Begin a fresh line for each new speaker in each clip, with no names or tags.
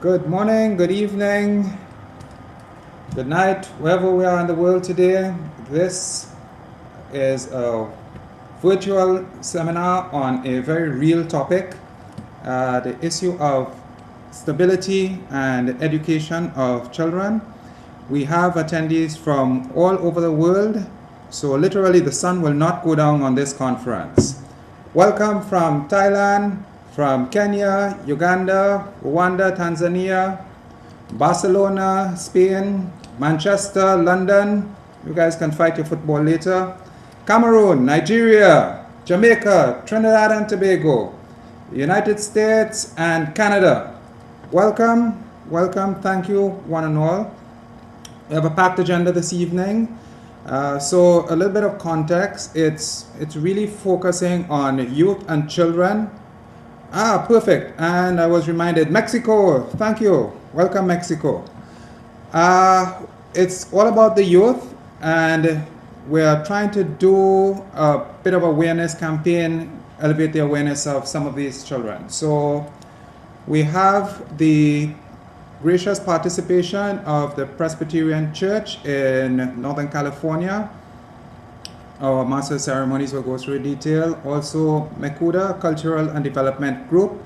Good morning, good evening, good night, wherever we are in the world today. This is a virtual seminar on a very real topic, the issue of stability and education of children. We have attendees from all over the world, so literally the sun will not go down on this conference. Welcome from Thailand, from Kenya, Uganda, Rwanda, Tanzania, Barcelona, Spain, Manchester, London. You guys can fight your football later. Cameroon, Nigeria, Jamaica, Trinidad and Tobago, United States, and Canada. Welcome, welcome, thank you, one and all. We have a packed agenda this evening. So a little bit of context. It's really focusing on youth and children. Perfect. And I was reminded, Mexico, thank you. Welcome, Mexico. It's all about the youth, and we're trying to do a bit of awareness campaign, elevate the awareness of some of these children. So we have the gracious participation of the Presbyterian Church in Northern California. Our Master of Ceremonies will go through detail. Also, Mekuda Cultural and Development Group.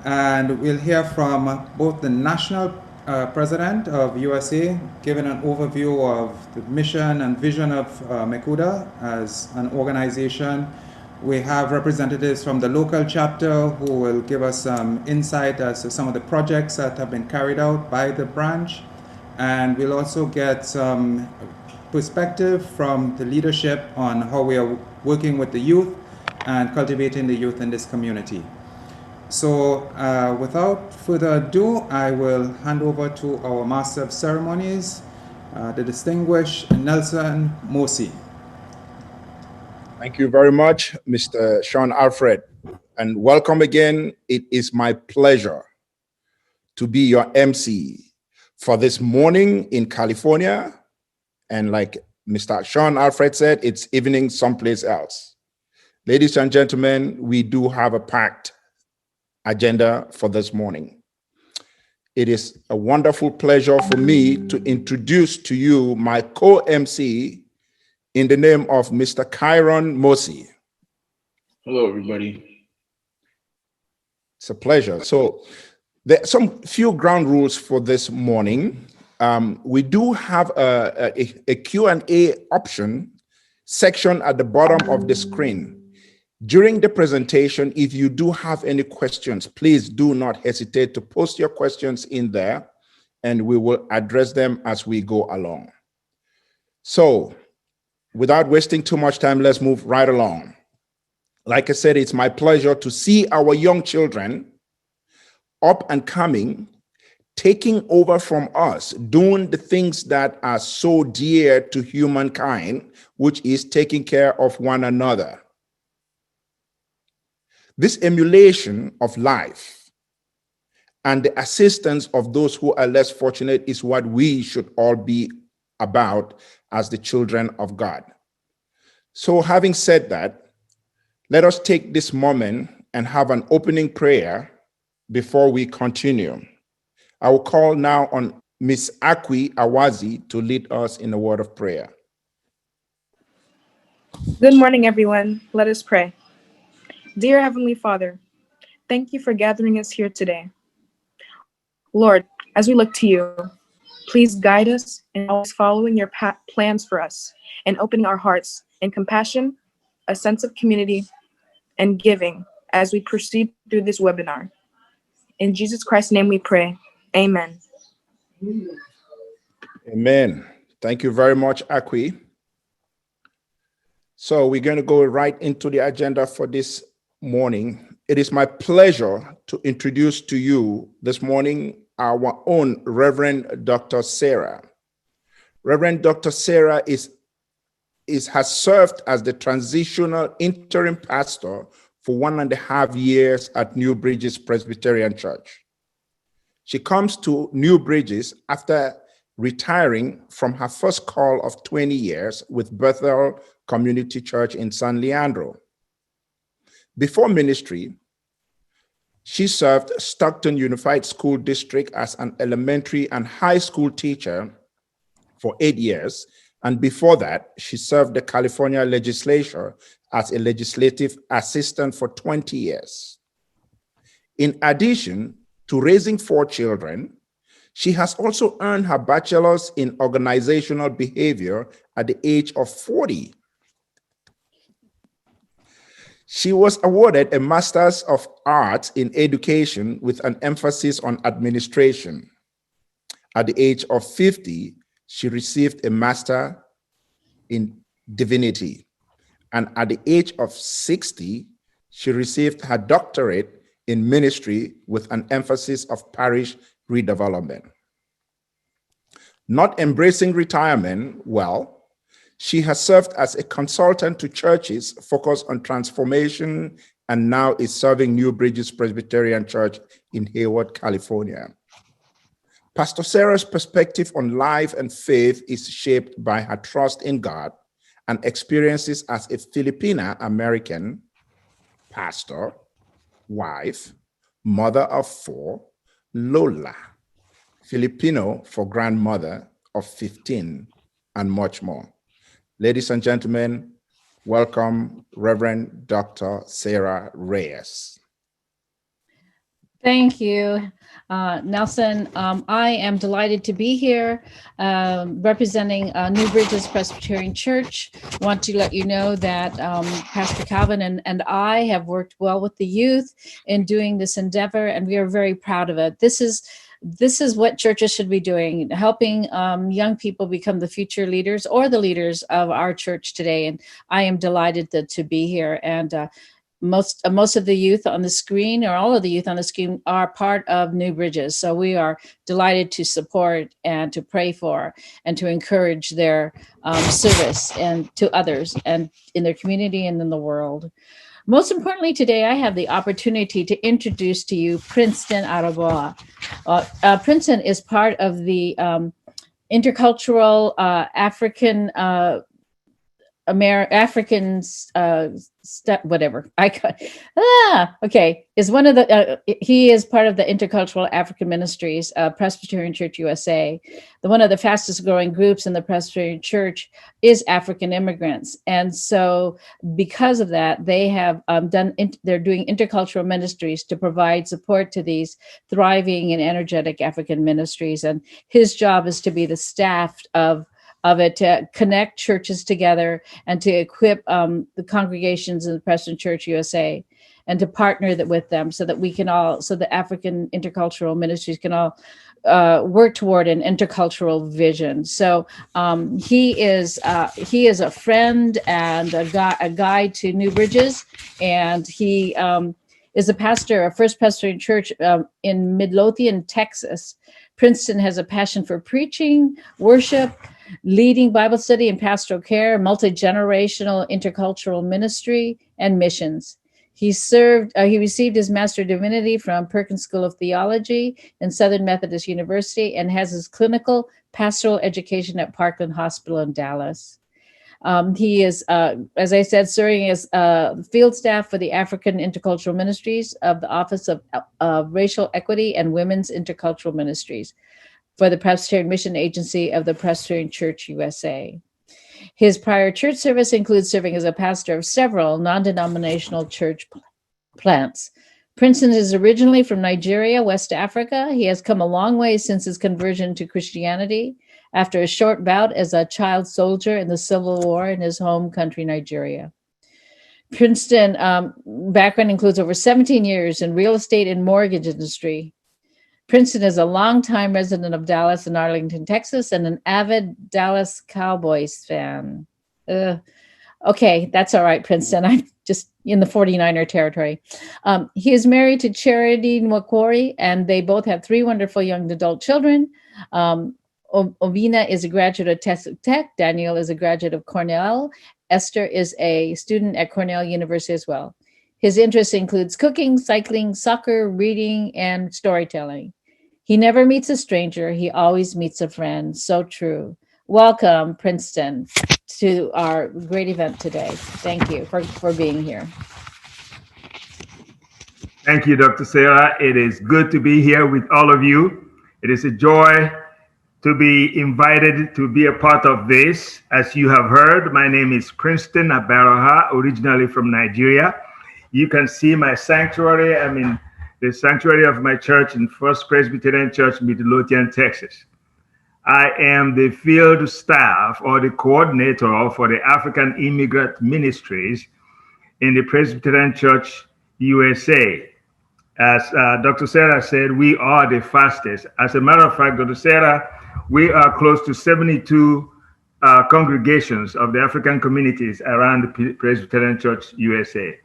And we'll hear from both the National President of USA, giving an overview of the mission and vision of Mekuda as an organization. We have representatives from the local chapter who will give us some insight as to some of the projects that have been carried out by the branch. And we'll also get some perspective from the leadership on how we are working with the youth and cultivating the youth in this community. So without further ado, I will hand over to our Master of Ceremonies, the distinguished Nelson Mosi.
Thank you very much, Mr. Sean Alfred, and welcome again. It is my pleasure to be your MC for this morning in California. And like Mr. Sean Alfred said, it's evening someplace else. Ladies and gentlemen, we do have a packed agenda for this morning. It is a wonderful pleasure for me to introduce to you my co-MC in the name of Mr. Kyron Mosi.
Hello, everybody.
It's a pleasure. So there are some few ground rules for this morning. We do have a Q&A option section at the bottom of the screen. During the presentation, if you do have any questions, please do not hesitate to post your questions in there, and we will address them as we go along. So, without wasting too much time, let's move right along. Like I said, it's my pleasure to see our young children up and coming, taking over from us, doing the things that are so dear to humankind, which is taking care of one another. This emulation of life and the assistance of those who are less fortunate is what we should all be about as the children of God. So having said that, let us take this moment and have an opening prayer before we continue. I will call now on Miss Akwi Awazi to lead us in a word of prayer.
Good morning, everyone. Let us pray. Dear Heavenly Father, thank you for gathering us here today. Lord, as we look to you, please guide us in always following your plans for us and opening our hearts in compassion, a sense of community, and giving as we proceed through this webinar. In Jesus Christ's name we pray. Amen.
Amen. Thank you very much, Akwi. So we're going to go right into the agenda for this morning. It is my pleasure to introduce to you this morning our own Reverend Dr. Sarah. Reverend Dr. Sarah has served as the transitional interim pastor for 1.5 years at New Bridges Presbyterian Church. She comes to New Bridges after retiring from her first call of 20 years with Bethel Community Church in San Leandro. Before ministry, She served Stockton Unified School District as an elementary and high school teacher for 8 years. And before that, she served the California legislature as a legislative assistant for 20 years. In addition to raising 4 children, she has also earned her bachelor's in organizational behavior at the age of 40. She was awarded a Master's of Arts in Education with an emphasis on administration. At the age of 50, she received a Master in Divinity. And at the age of 60, she received her doctorate in ministry with an emphasis of parish redevelopment. Not embracing retirement well, she has served as a consultant to churches focused on transformation and now is serving New Bridges Presbyterian Church in Hayward, California. Pastor Sarah's perspective on life and faith is shaped by her trust in God and experiences as a Filipina-American pastor, wife, mother of 4, Lola, Filipino for grandmother of 15, and much more. Ladies and gentlemen, welcome Reverend Dr. Sarah Reyes.
Thank you, Nelson. I am delighted to be here representing New Bridges Presbyterian Church. Want to let you know that Pastor Calvin and I have worked well with the youth in doing this endeavor, and we are very proud of it. This is what churches should be doing, helping young people become the future leaders or the leaders of our church today. And I am delighted to be here. And most of the youth on the screen, or all of the youth on the screen, are part of New Bridges. So we are delighted to support and to pray for and to encourage their service and to others and in their community and in the world. Most importantly, today I have the opportunity to introduce to you Princeton Araboa. Princeton is part of the intercultural African Africans whatever I got. Is one of the he is part of the Intercultural African Ministries, Presbyterian Church USA. One of the fastest growing groups in the Presbyterian Church is African immigrants, and so because of that, they have they're doing intercultural ministries to provide support to these thriving and energetic African ministries. And his job is to be the staff of it, to connect churches together and to equip the congregations in the Presbyterian Church USA, and to partner with them so that we can all, so the African intercultural ministries can all work toward an intercultural vision. So he is a friend and a guide to New Bridges, and he is a pastor of First Presbyterian Church in Midlothian, Texas. Princeton has a passion for preaching, worship, leading Bible study and pastoral care, multi-generational intercultural ministry, and missions. He received his Master of Divinity from Perkins School of Theology and Southern Methodist University, and has his clinical pastoral education at Parkland Hospital in Dallas. He is, as I said, serving as field staff for the African Intercultural Ministries of the Office of Racial Equity and Women's Intercultural Ministries for the Presbyterian Mission Agency of the Presbyterian Church USA. His prior church service includes serving as a pastor of several non-denominational church plants. Princeton is originally from Nigeria, West Africa. He has come a long way since his conversion to Christianity after a short bout as a child soldier in the Civil War in his home country, Nigeria. Princeton background includes over 17 years in real estate and mortgage industry. Princeton is a longtime resident of Dallas and Arlington, Texas, and an avid Dallas Cowboys fan. Okay, that's all right, Princeton. I'm just in the 49er territory. He is married to Charity Nwakwori, and they both have 3 wonderful young adult children. Ovina is a graduate of Texas Tech. Daniel is a graduate of Cornell. Esther is a student at Cornell University as well. His interests includes cooking, cycling, soccer, reading, and storytelling. He never meets a stranger. He always meets a friend. So true. Welcome, Princeton, to our great event today. Thank you for being here.
Thank you, Dr. Sarah. It is good to be here with all of you. It is a joy to be invited to be a part of this. As you have heard, my name is Princeton Abaraha, originally from Nigeria. You can see my sanctuary. I'm in the sanctuary of my church in First Presbyterian Church, Midlothian, Texas. I am the field staff or the coordinator for the African Immigrant Ministries in the Presbyterian Church, USA. As Dr. Sarah said, we are the fastest. As a matter of fact, Dr. Sarah, we are close to 72 congregations of the African communities around the Presbyterian Church, USA.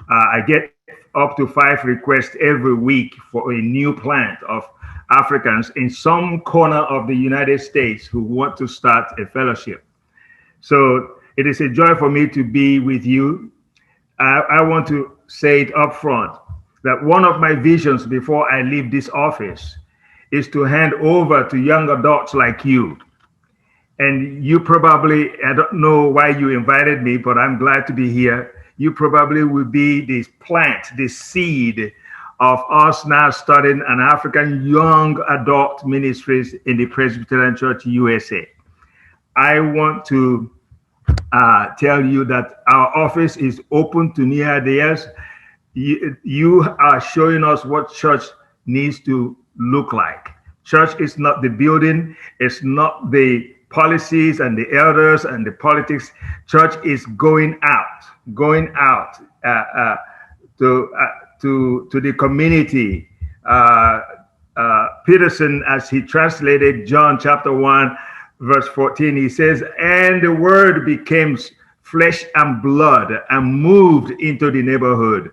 I get up to 5 requests every week for a new plant of Africans in some corner of the United States who want to start a fellowship. So it is a joy for me to be with you. I want to say it up front that one of my visions before I leave this office is to hand over to young adults like you. And you probably, I don't know why you invited me, but I'm glad to be here. You probably will be this plant, this seed of us now starting an African young adult ministries in the Presbyterian Church USA. I want to tell you that our office is open to new ideas. You are showing us what church needs to look like. Church is not the building, it's not the policies and the elders and the politics. Church is going out to the community. Peterson, as he translated John chapter 1, verse 14, he says, and the word became flesh and blood and moved into the neighborhood.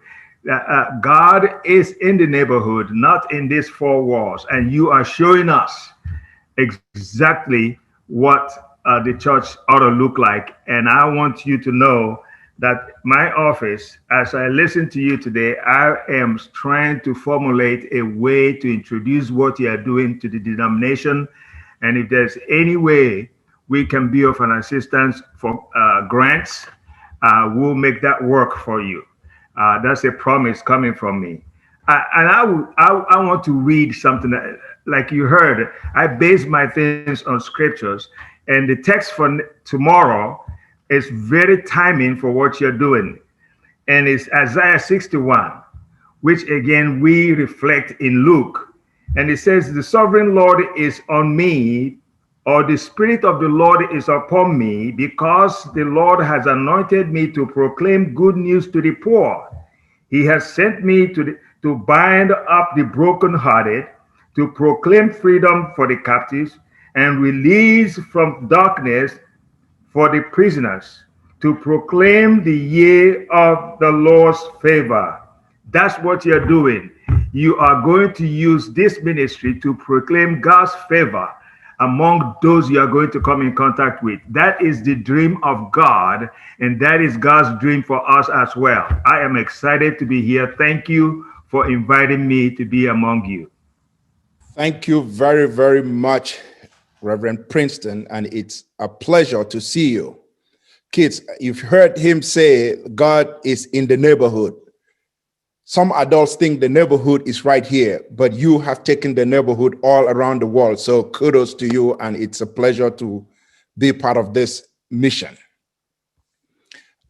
God is in the neighborhood, not in these 4 walls. And you are showing us exactly what the church ought to look like. And I want you to know that my office, as I listen to you today, I am trying to formulate a way to introduce what you are doing to the denomination. And if there's any way we can be of an assistance for grants, we'll make that work for you. That's a promise coming from me. And I want to read something that, like you heard, I base my things on scriptures. And the text for tomorrow is very timing for what you're doing. And it's Isaiah 61, which again we reflect in Luke. And it says, the sovereign Lord is on me, or the Spirit of the Lord is upon me, because the Lord has anointed me to proclaim good news to the poor. He has sent me to bind up the brokenhearted, to proclaim freedom for the captives, and release from darkness for the prisoners, to proclaim the year of the Lord's favor. That's what you're doing. You are going to use this ministry to proclaim God's favor among those you are going to come in contact with. That is the dream of God, and that is God's dream for us as well. I am excited to be here. Thank you for inviting me to be among you.
Thank you very, very much, Reverend Princeton, and it's a pleasure to see you. Kids, you've heard him say God is in the neighborhood. Some adults think the neighborhood is right here, but you have taken the neighborhood all around the world. So kudos to you, and it's a pleasure to be part of this mission.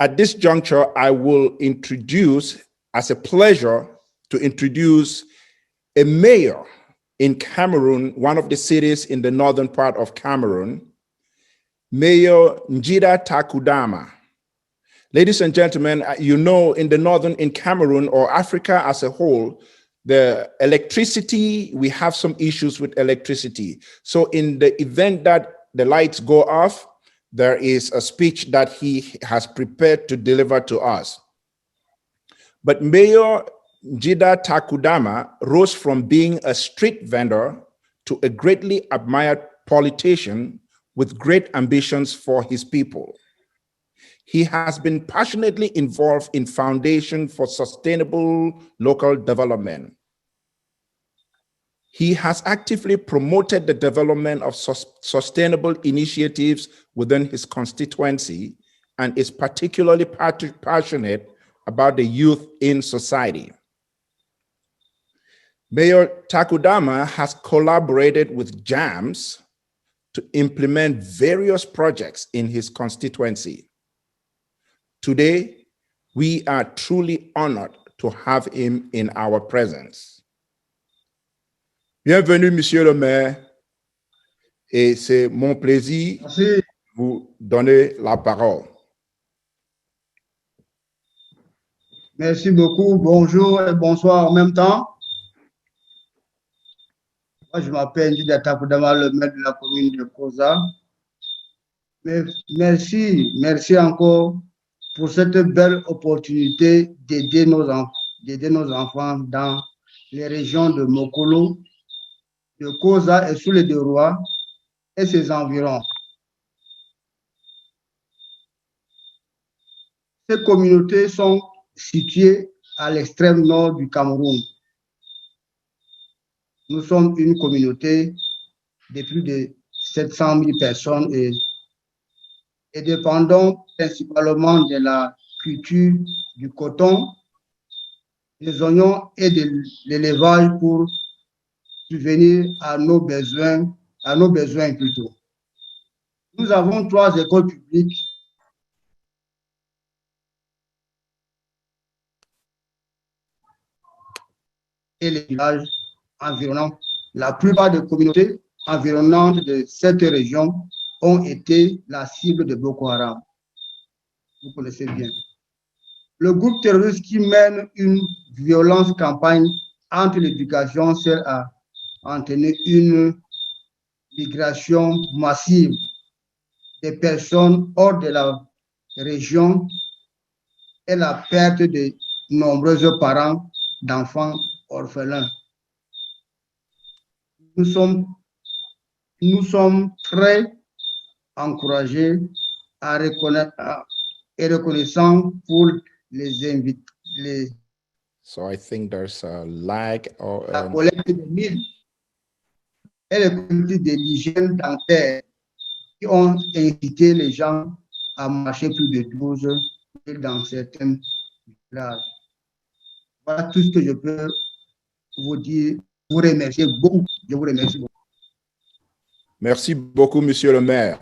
At this juncture, I will introduce, as a pleasure, to introduce a mayor in Cameroon, one of the cities in the northern part of Cameroon, Mayor Njida Takudama. Ladies and gentlemen, you know, in Cameroon or Africa as a whole, the electricity, we have some issues with electricity. So in the event that the lights go off, there is a speech that he has prepared to deliver to us. But Mayor Njida Takudama rose from being a street vendor to a greatly admired politician with great ambitions for his people. He has been passionately involved in Foundation for Sustainable Local Development. He has actively promoted the development of sustainable initiatives within his constituency and is particularly passionate about the youth in society. Mayor Takudama has collaborated with JAMS to implement various projects in his constituency. Today, we are truly honored to have him in our presence. Bienvenue, Monsieur le Maire, et c'est mon plaisir de vous donner la parole.
Merci beaucoup. Bonjour et bonsoir en même temps. Moi, je m'appelle Njida Takudama, le maire de la commune de Koza. Merci encore pour cette belle opportunité d'aider nos enfants dans les régions de Mokolo, de Koza et sous les deux rois et ses environs. Ces communautés sont situées à l'extrême nord du Cameroun. Nous sommes une communauté de plus de 700 000 personnes et dépendons principalement de la culture du coton, des oignons et de l'élevage pour subvenir à nos besoins plutôt. Nous avons 3 écoles publiques et les villages environnants. La plupart des communautés environnantes de cette région ont été la cible de Boko Haram. Vous connaissez bien. Le groupe terroriste qui mène une violente campagne entre l'éducation sert à entraîner une migration massive des personnes hors de la région et la perte de nombreux parents d'enfants orphelins. Nous sommes très encouragés et reconnaissants pour les
So I think there's a lag or
la collecte de mille et les politiques de l'hygiène dentaire qui ont incité les gens à marcher plus de 12 000 dans certains villages. Voilà tout ce que je peux vous dire. Vous remercier beaucoup. Je vous remercie beaucoup.
Merci beaucoup, Monsieur le Maire,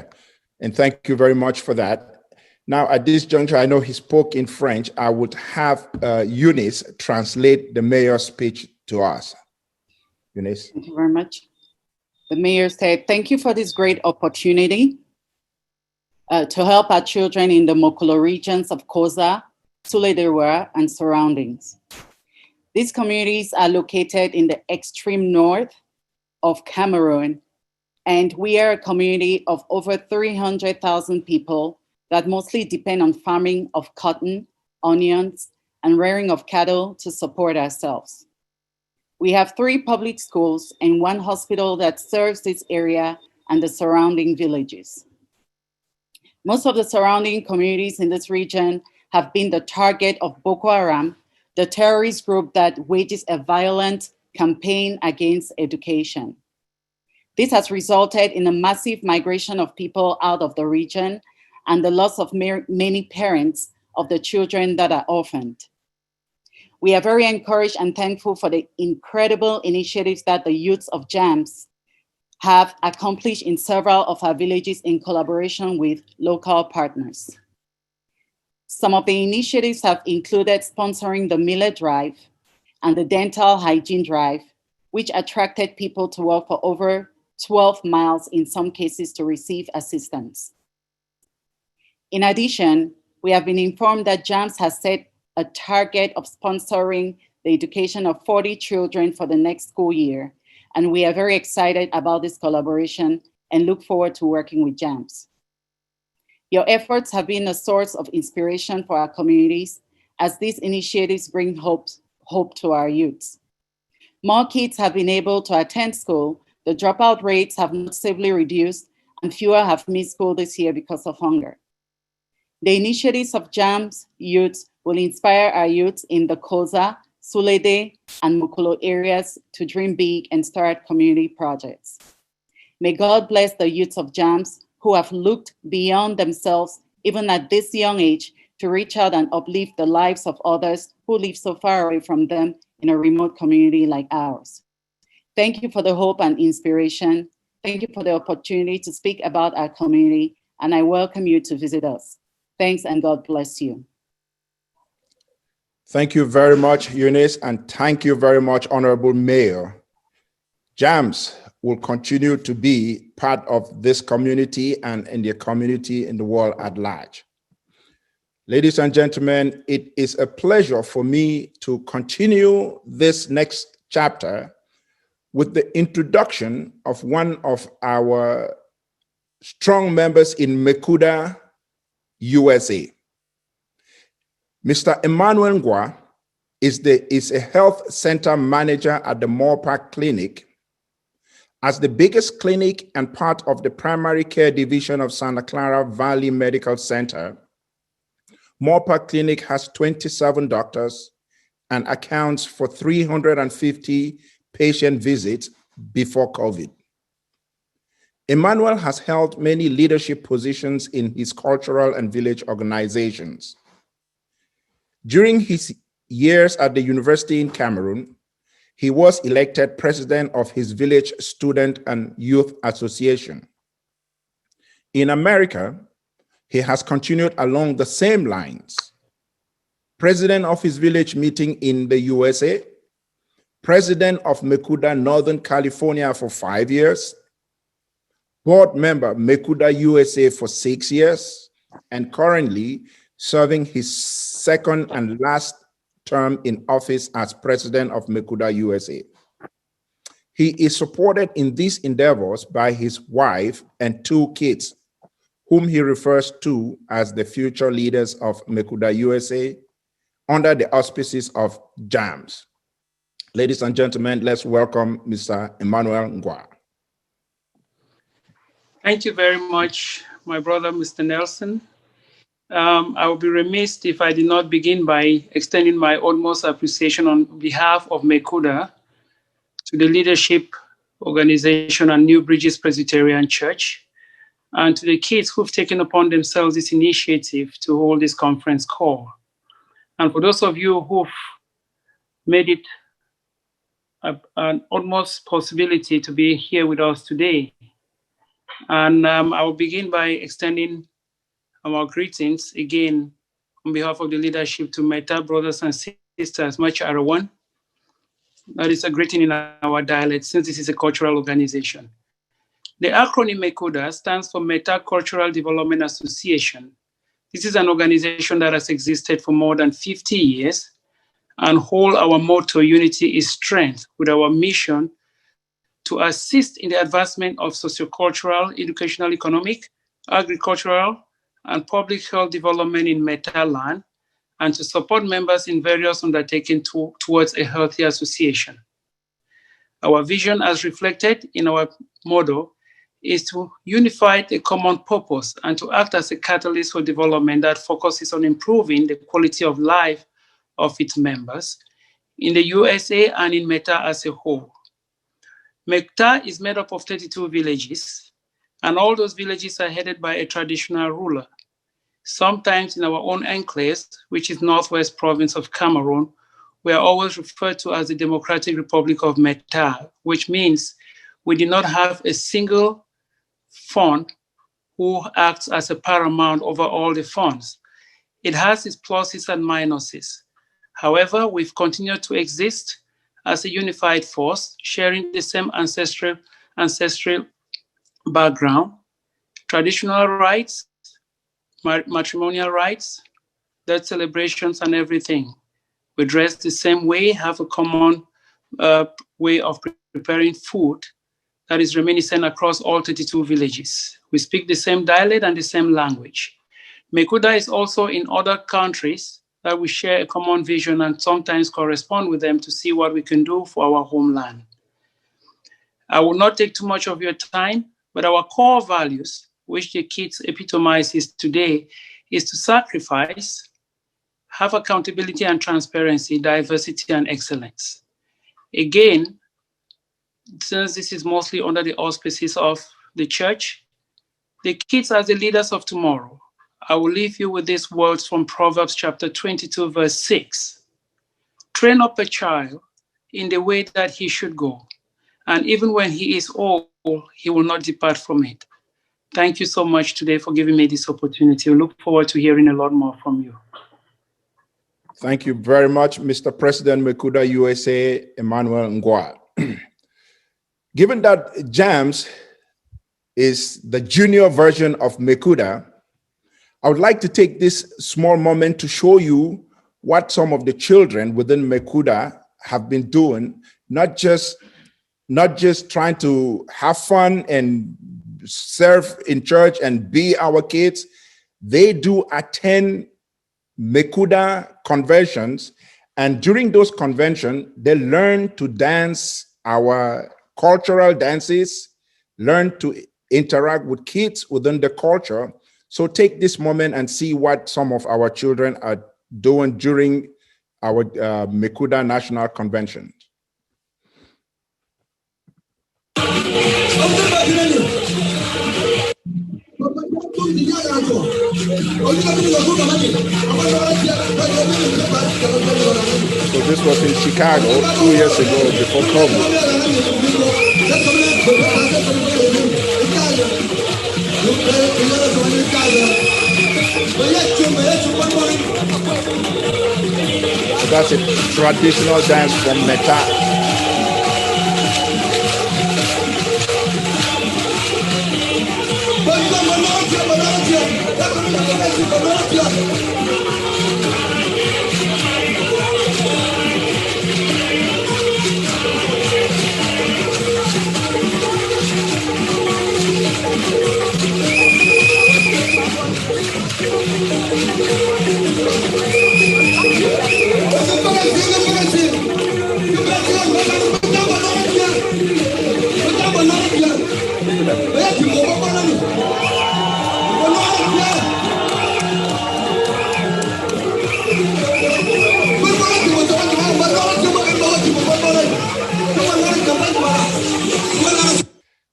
and thank you very much for that. Now, at this juncture, I know he spoke in French. I would have Eunice translate the mayor's speech to us. Eunice.
Thank you very much. The mayor said, thank you for this great opportunity to help our children in the Mokolo regions of Koza, Suledewa, and surroundings. These communities are located in the extreme north of Cameroon, and we are a community of over 300,000 people that mostly depend on farming of cotton, onions, and rearing of cattle to support ourselves. We have 3 public schools and 1 hospital that serves this area and the surrounding villages. Most of the surrounding communities in this region have been the target of Boko Haram, the terrorist group that wages a violent campaign against education. This has resulted in a massive migration of people out of the region and the loss of many parents of the children that are orphaned. We are very encouraged and thankful for the incredible initiatives that the youths of JAMS have accomplished in several of our villages in collaboration with local partners. Some of the initiatives have included sponsoring the Millet Drive and the Dental Hygiene Drive, which attracted people to walk for over 12 miles in some cases to receive assistance. In addition, we have been informed that JAMS has set a target of sponsoring the education of 40 children for the next school year, and we are very excited about this collaboration and look forward to working with JAMS. Your efforts have been a source of inspiration for our communities as these initiatives bring hope to our youths. More kids have been able to attend school, the dropout rates have noticeably reduced, and fewer have missed school this year because of hunger. The initiatives of JAMS youths will inspire our youths in the Koza, Sulede, and Mokolo areas to dream big and start community projects. May God bless the youths of JAMS who have looked beyond themselves, even at this young age, to reach out and uplift the lives of others who live so far away from them in a remote community like ours. Thank you for the hope and inspiration. Thank you for the opportunity to speak about our community, and I welcome you to visit us. Thanks, and God bless you.
Thank you very much, Eunice, and thank you very much, Honorable Mayor. JAMS will continue to be part of this community and in the community in the world at large. Ladies and gentlemen, it is a pleasure for me to continue this next chapter with the introduction of one of our strong members in Mekuda, USA. Mr. Emmanuel Ngwa is a health center manager at the Moore Park Clinic. As the biggest clinic and part of the primary care division of Santa Clara Valley Medical Center, Moore Park Clinic has 27 doctors and accounts for 350 patient visits before COVID. Emmanuel has held many leadership positions in his cultural and village organizations. During his years at the university in Cameroon, he was elected president of his village student and youth association. In America, he has continued along the same lines. President of his village meeting in the USA, president of Mekuda, Northern California for 5 years, board member Mekuda USA for 6 years, and currently serving his second and last term in office as president of Mekuda USA. He is supported in these endeavors by his wife and 2 kids, whom he refers to as the future leaders of Mekuda USA under the auspices of JAMS. Ladies and gentlemen, let's welcome Mr. Emmanuel Ngwa.
Thank you very much, my brother, Mr. Nelson. I would be remiss if I did not begin by extending my utmost appreciation on behalf of Mekuda to the leadership organization and New Bridges Presbyterian Church, and to the kids who've taken upon themselves this initiative to hold this conference call. And for those of you who've made it an almost possibility to be here with us today. And I will begin by extending our greetings again on behalf of the leadership to Meta brothers and sisters, much Arawan. That is a greeting in our dialect since this is a cultural organization. The acronym MECODA stands for Meta Cultural Development Association. This is an organization that has existed for more than 50 years and hold our motto, unity is strength, with our mission to assist in the advancement of sociocultural, educational, economic, agricultural, and public health development in Meta land, and to support members in various undertakings towards a healthy association. Our vision, as reflected in our motto, is to unify a common purpose and to act as a catalyst for development that focuses on improving the quality of life of its members in the USA and in Meta as a whole. Meta is made up of 32 villages, and all those villages are headed by a traditional ruler. Sometimes in our own enclaves, which is Northwest Province of Cameroon, we are always referred to as the Democratic Republic of Meta, which means we do not have a single fund who acts as a paramount over all the funds. It has its pluses and minuses. However, we've continued to exist as a unified force, sharing the same ancestral background, traditional rights, matrimonial rights, death celebrations, and everything. We dress the same way, have a common way of preparing food that is reminiscent across all 32 villages. We speak the same dialect and the same language. Mekuda is also in other countries that we share a common vision and sometimes correspond with them to see what we can do for our homeland. I will not take too much of your time, but our core values, which the kids epitomizes today, is to sacrifice, have accountability and transparency, diversity and excellence. Again, since this is mostly under the auspices of the church, the kids are the leaders of tomorrow. I will leave you with these words from Proverbs chapter 22, verse 6. Train up a child in the way that he should go. And even when he is old, he will not depart from it. Thank you so much today for giving me this opportunity. I look forward to hearing a lot more from you.
Thank you very much, Mr. President Mekuda USA, Emmanuel Ngwa. Given that JAMS is the junior version of Mekuda, I would like to take this small moment to show you what some of the children within Mekuda have been doing, not just trying to have fun and serve in church and be our kids. They do attend Mekuda conventions, and during those conventions, they learn to dance our cultural dances, learn to interact with kids within the culture. So take this moment and see what some of our children are doing during our Mekuda National Convention. So this was in Chicago 2 years ago before COVID. So that's a traditional dance from Meta.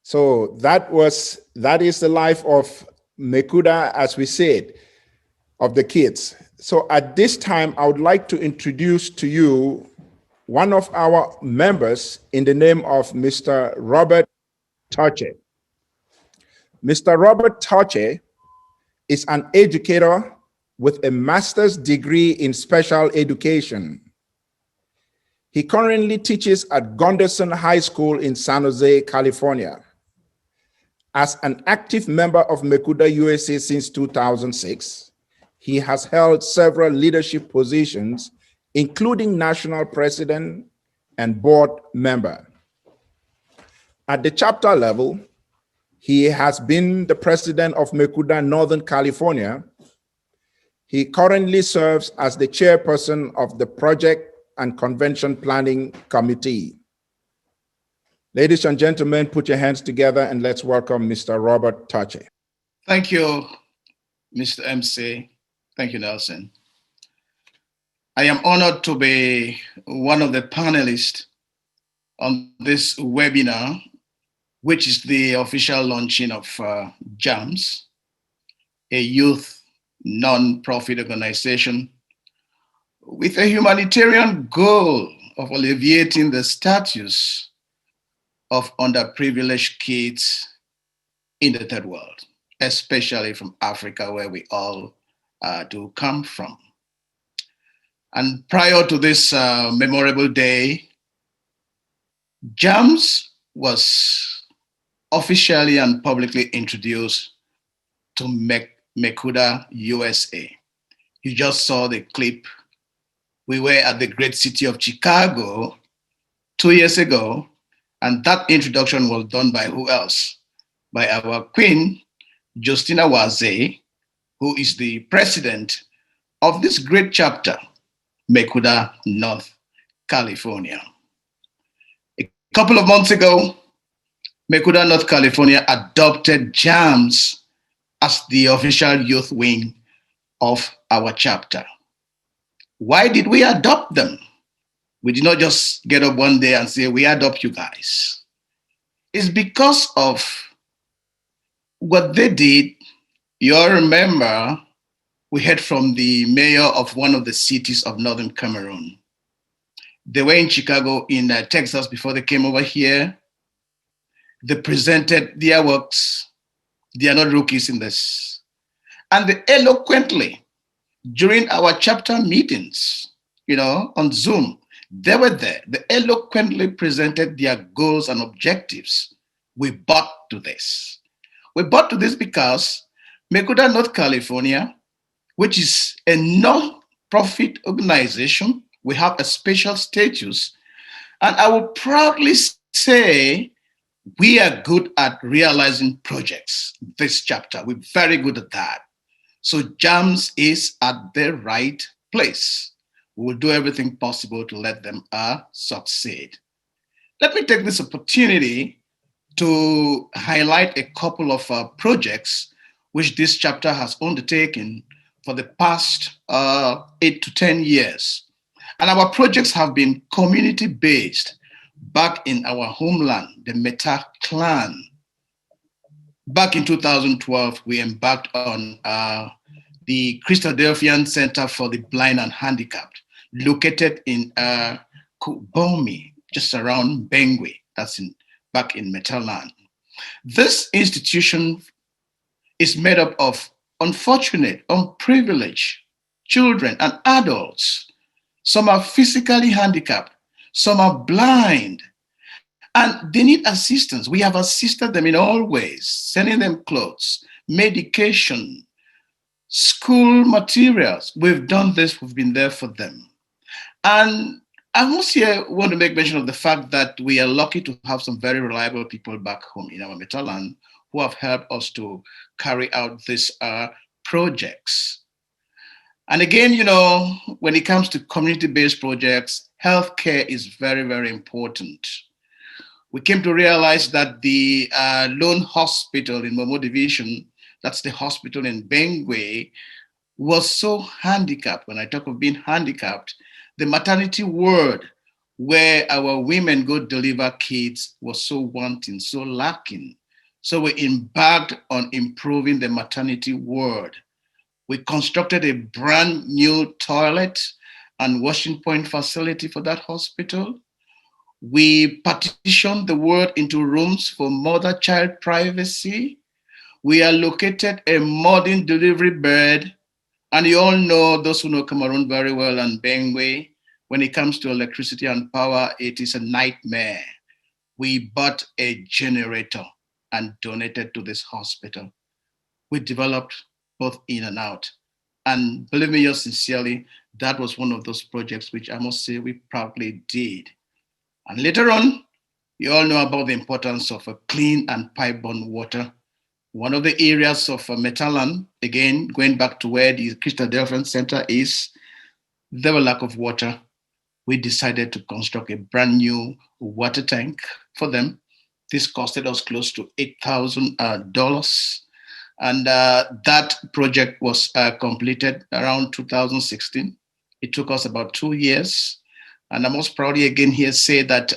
So that is the life of Mekuda, as we said, of the kids. So at this time, I would like to introduce to you one of our members in the name of Mr. Robert Touche. Mr. Robert Touche is an educator with a master's degree in special education. He currently teaches at Gunderson High School in San Jose, California. As an active member of Mekuda USA since 2006, he has held several leadership positions, including national president and board member. At the chapter level, he has been the president of Mekuda Northern California. He currently serves as the chairperson of the Project and Convention Planning Committee. Ladies and gentlemen, put your hands together and let's welcome Mr. Robert Touche.
Thank you, Mr. MC. Thank you, Nelson. I am honored to be one of the panelists on this webinar, which is the official launching of JAMS, a youth non-profit organization with a humanitarian goal of alleviating the status of underprivileged kids in the third world, especially from Africa, where we all do come from. And prior to this memorable day, JAMS was officially and publicly introduced to Mekuda USA. You just saw the clip. We were at the great city of Chicago 2 years ago, and that introduction was done by who else? By our queen, Justina Waze, who is the president of this great chapter, Mekuda, North California. A couple of months ago, Mekuda, North California adopted JAMS as the official youth wing of our chapter. Why did we adopt them? We did not just get up one day and say, we adopt you guys. It's because of what they did. You all remember, we heard from the mayor of one of the cities of Northern Cameroon. They were in Chicago, in Texas before they came over here. They presented their works. They are not rookies in this. And they eloquently, during our chapter meetings, on Zoom, they were there. They eloquently presented their goals and objectives. We bought to this. We bought to this because Mekuda, North California, which is a non-profit organization, we have a special status. And I will proudly say we are good at realizing projects. This chapter, we're very good at that. So JAMS is at the right place. We will do everything possible to let them succeed. Let me take this opportunity to highlight a couple of projects which this chapter has undertaken for the past 8 to 10 years. And our projects have been community-based back in our homeland, the Meta clan. Back in 2012, we embarked on the Christadelphian Center for the Blind and Handicapped, located in Gofundme, just around Bengwe, that's back in Metaland. This institution is made up of unfortunate, unprivileged children and adults. Some are physically handicapped, some are blind, and they need assistance. We have assisted them in all ways, sending them clothes, medication, school materials. We've done this, we've been there for them. And I must here want to make mention of the fact that we are lucky to have some very reliable people back home in our Metaland who have helped us to carry out these projects. And again, when it comes to community-based projects, healthcare is very, very important. We came to realize that the Lone Hospital in Momo Division, that's the hospital in Bengwe, was so handicapped. When I talk of being handicapped, the maternity ward where our women go deliver kids was so wanting, so lacking. So we embarked on improving the maternity ward. We constructed a brand new toilet and washing point facility for that hospital. We partitioned the ward into rooms for mother-child privacy. We allocated a modern delivery bed. And you all know, those who know Cameroon very well and Bengwe, when it comes to electricity and power, it is a nightmare. We bought a generator and donated to this hospital. We developed both in and out. And believe me, yours sincerely, that was one of those projects which I must say we proudly did. And later on, you all know about the importance of a clean and pipe-borne water. One of the areas of Metaland, again, going back to where the Christadelphian Center is, there was lack of water. We decided to construct a brand new water tank for them. This costed us close to $8,000. And that project was completed around 2016. It took us about 2 years. And I must proudly again here say that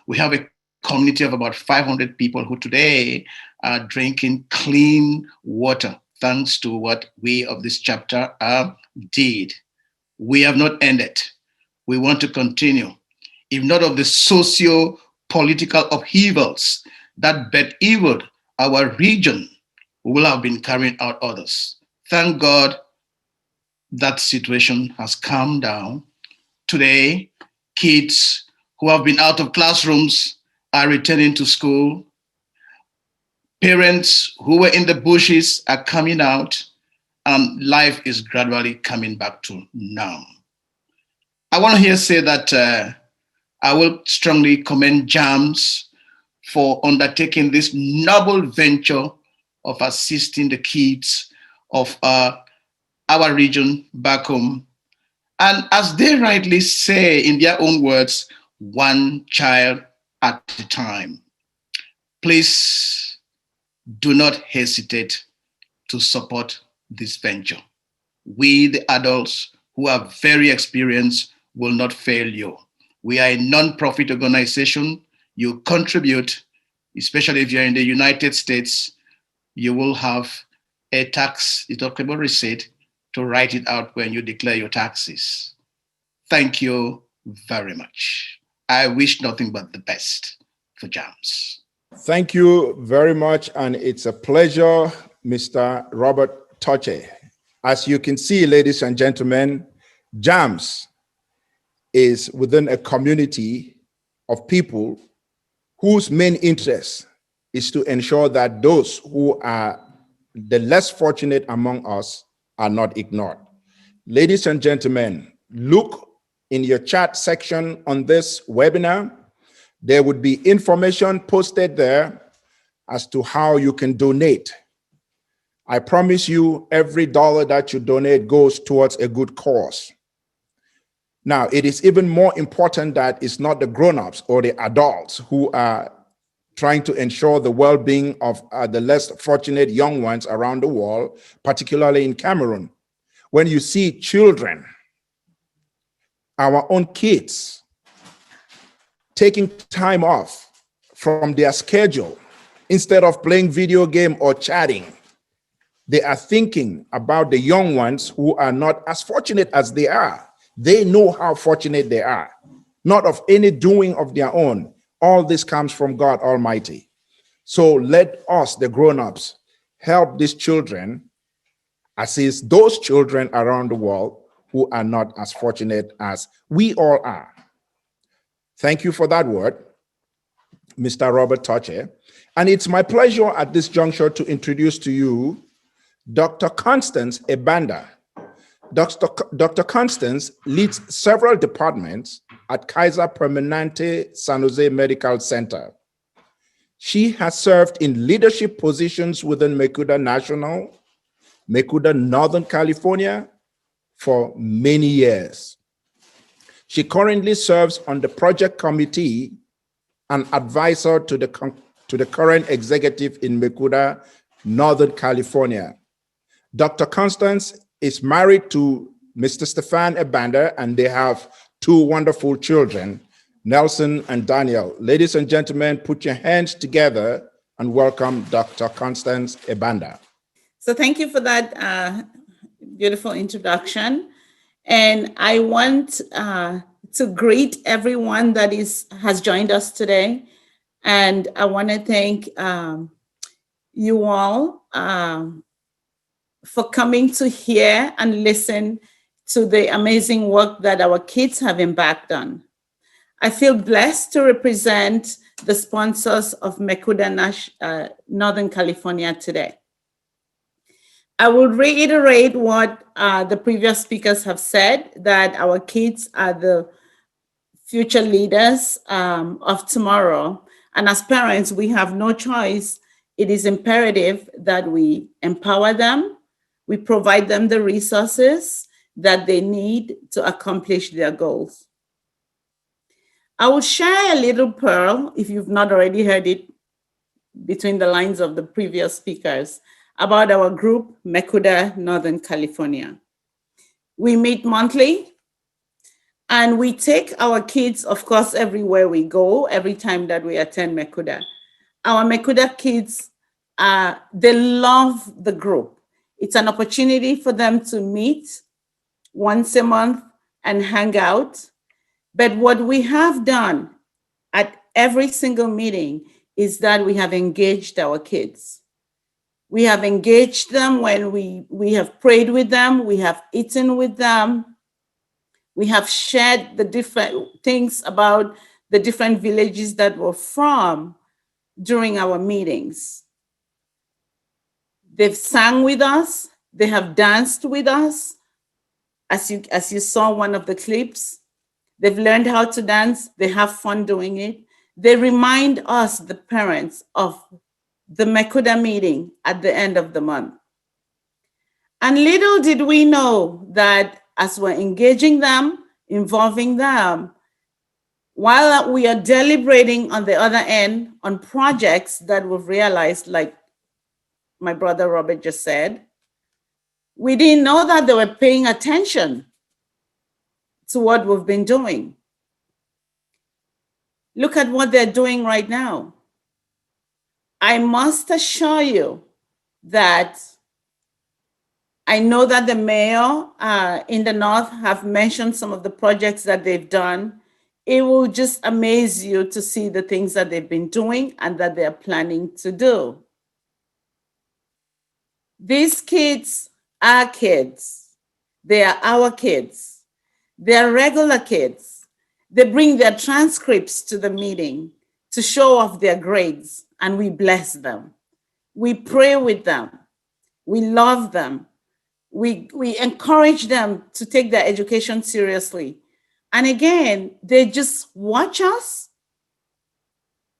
we have a community of about 500 people who today are drinking clean water, thanks to what we of this chapter did. We have not ended. We want to continue. If not of the socio-political upheavals that bedeviled our region, we will have been carrying out others. Thank God that situation has calmed down. Today, kids who have been out of classrooms are returning to school. Parents who were in the bushes are coming out, and life is gradually coming back to norm. I want to here say that I will strongly commend JAMS for undertaking this noble venture of assisting the kids of our region back home. And as they rightly say in their own words, one child at a time. Please do not hesitate to support this venture. We, the adults who are very experienced, will not fail you. We are a non-profit organization. You contribute, especially if you're in the United States, you will have a tax deductible receipt to write it out when you declare your taxes. Thank you very much. I wish nothing but the best for JAMS.
Thank you very much, and it's a pleasure, Mr. Robert Toche. As you can see, ladies and gentlemen, JAMS is within a community of people whose main interest is to ensure that those who are the less fortunate among us are not ignored. Ladies and gentlemen, look in your chat section on this webinar. There would be information posted there as to how you can donate. I promise you, every dollar that you donate goes towards a good cause. Now, it is even more important that it's not the grown-ups or the adults who are trying to ensure the well-being of the less fortunate young ones around the world, particularly in Cameroon. When you see children, our own kids, taking time off from their schedule, instead of playing video game or chatting, they are thinking about the young ones who are not as fortunate as they are. They know how fortunate they are, not of any doing of their own. All this comes from God Almighty. So let us, the grown-ups, help these children, assist those children around the world who are not as fortunate as we all are. Thank you for that word, Mr. Robert Toche. And it's my pleasure at this juncture to introduce to you Dr. Constance Ebanda. Dr. Constance leads several departments at Kaiser Permanente San Jose Medical Center. She has served in leadership positions within MECUDA National, MECUDA Northern California for many years. She currently serves on the project committee and advisor to the current executive in MECUDA Northern California. Dr. Constance is married to Mr. Stefan Ebanda, and they have two wonderful children, Nelson and Daniel. Ladies and gentlemen, put your hands together and welcome Dr. Constance Ebanda.
So thank you for that beautiful introduction. And I want to greet everyone that has joined us today. And I want to thank you all for coming to hear and listen to the amazing work that our kids have embarked on. I feel blessed to represent the sponsors of MECUDA Northern California today. I will reiterate what the previous speakers have said, that our kids are the future leaders of tomorrow. And as parents, we have no choice. It is imperative that we empower them, we provide them the resources that they need to accomplish their goals. I will share a little pearl, if you've not already heard it between the lines of the previous speakers, about our group, MECUDA Northern California. We meet monthly, and we take our kids, of course, everywhere we go, every time that we attend MECUDA. Our MECUDA kids, they love the group. It's an opportunity for them to meet once a month and hang out. But what we have done at every single meeting is that we have engaged our kids. We have engaged them when we have prayed with them, we have eaten with them, we have shared the different things about the different villages that we're from during our meetings. They've sang with us, they have danced with us. As you saw one of the clips, they've learned how to dance, they have fun doing it. They remind us, the parents, of the MECUDA meeting at the end of the month. And little did we know that as we're engaging them, involving them, while we are deliberating on the other end on projects that we've realized, like my brother Robert just said, we didn't know that they were paying attention to what we've been doing. Look at what they're doing right now. I must assure you that I know that the mayor in the north have mentioned some of the projects that they've done. It will just amaze you to see the things that they've been doing and that they're planning to do. These kids are kids. They are our kids. They're regular kids. They bring their transcripts to the meeting to show off their grades, and we bless them. We pray with them. We love them. We encourage them to take their education seriously. And again, they just watch us,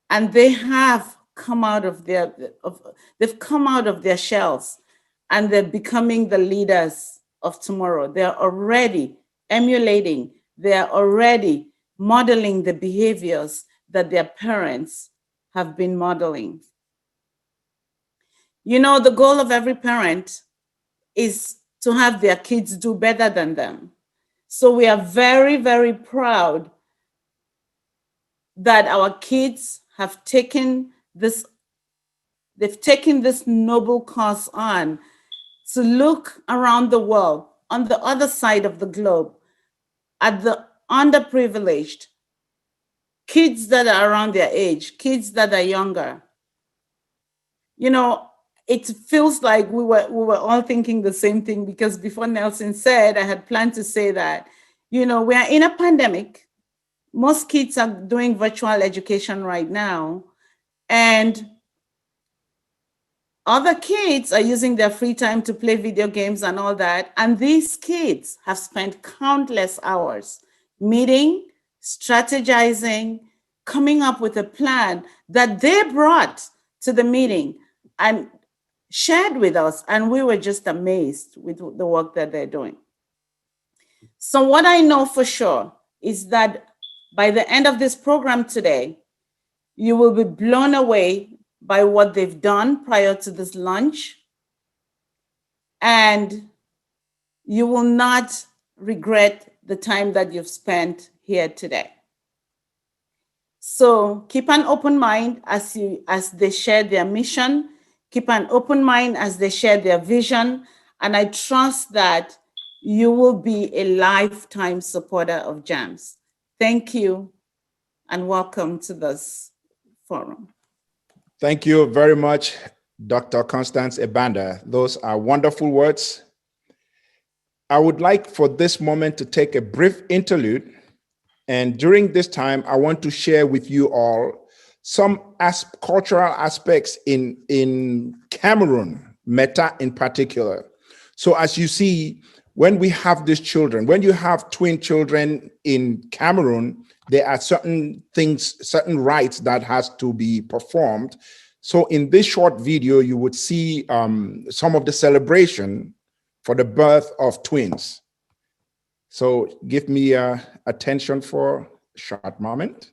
and they have come out of they've come out of their shells, and they're becoming the leaders of tomorrow. They're already emulating, they're already modeling the behaviors that their parents have been modeling. You know, the goal of every parent is to have their kids do better than them. So we are very, very proud that our kids have taken this, they've taken this noble cause on to look around the world, on the other side of the globe, at the underprivileged, kids that are around their age, kids that are younger. You know, it feels like we were all thinking the same thing, because before Nelson said, I had planned to say that, you know, we are in a pandemic. Most kids are doing virtual education right now, and other kids are using their free time to play video games and all that. And these kids have spent countless hours meeting, strategizing, coming up with a plan that they brought to the meeting and shared with us, and we were just amazed with the work that they're doing. So what I know for sure is that by the end of this program today, you will be blown away by what they've done prior to this lunch, and you will not regret the time that you've spent here today. So keep an open mind as they share their mission. Keep an open mind as they share their vision. And I trust that you will be a lifetime supporter of JAMS. Thank you, and welcome to this forum.
Thank you very much, Dr. Constance Ebanda. Those are wonderful words. I would like for this moment to take a brief interlude. And during this time, I want to share with you all some cultural aspects in Cameroon, Meta in particular. So as you see, when we have these children, when you have twin children in Cameroon, there are certain things, certain rites that has to be performed. So in this short video, you would see some of the celebration for the birth of twins. So give me attention for a short moment.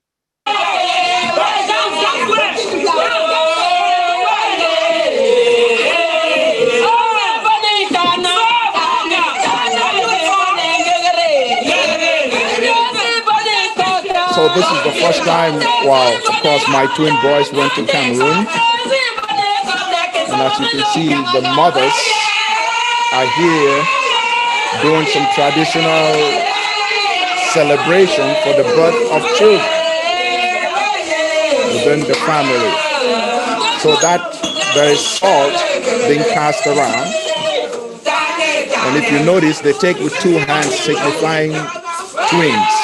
So this is the first time, well, of course, my twin boys went to Cameroon. And as you can see, the mothers are here doing some traditional celebration for the birth of children within the family. So that there is salt being passed around. And if you notice, they take with two hands, signifying twins.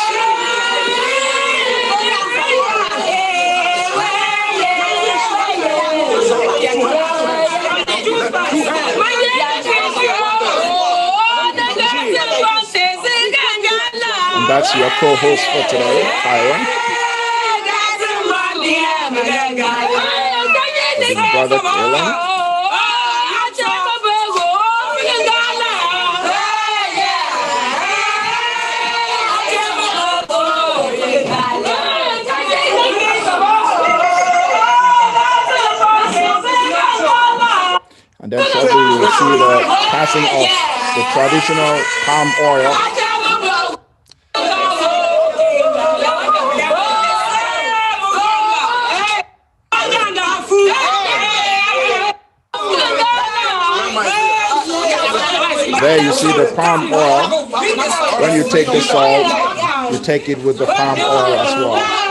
And that's your co-host for today, Kyron. His brother, Dylan. And then shortly you will see the passing of the traditional palm oil. There you see the palm oil. When you take the salt, you take it with the palm oil as well.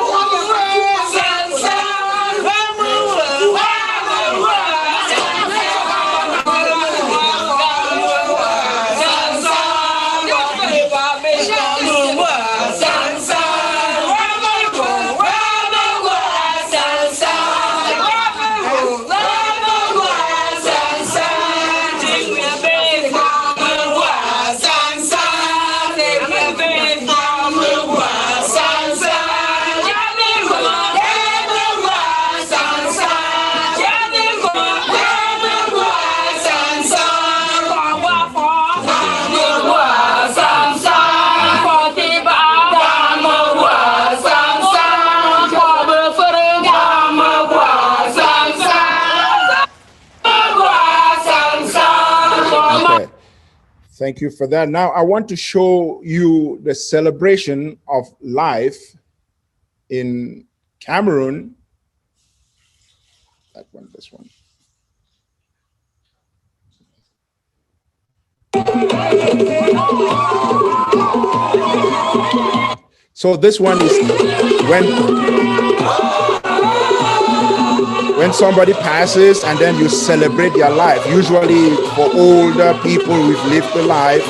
Thank you for that. Now I want to show you the celebration of life in Cameroon. That one, this one. So this one is when somebody passes and then you celebrate their life. Usually for older people who've lived the life.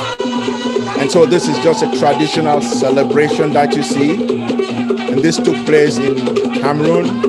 And so this is just a traditional celebration that you see. And this took place in Cameroon.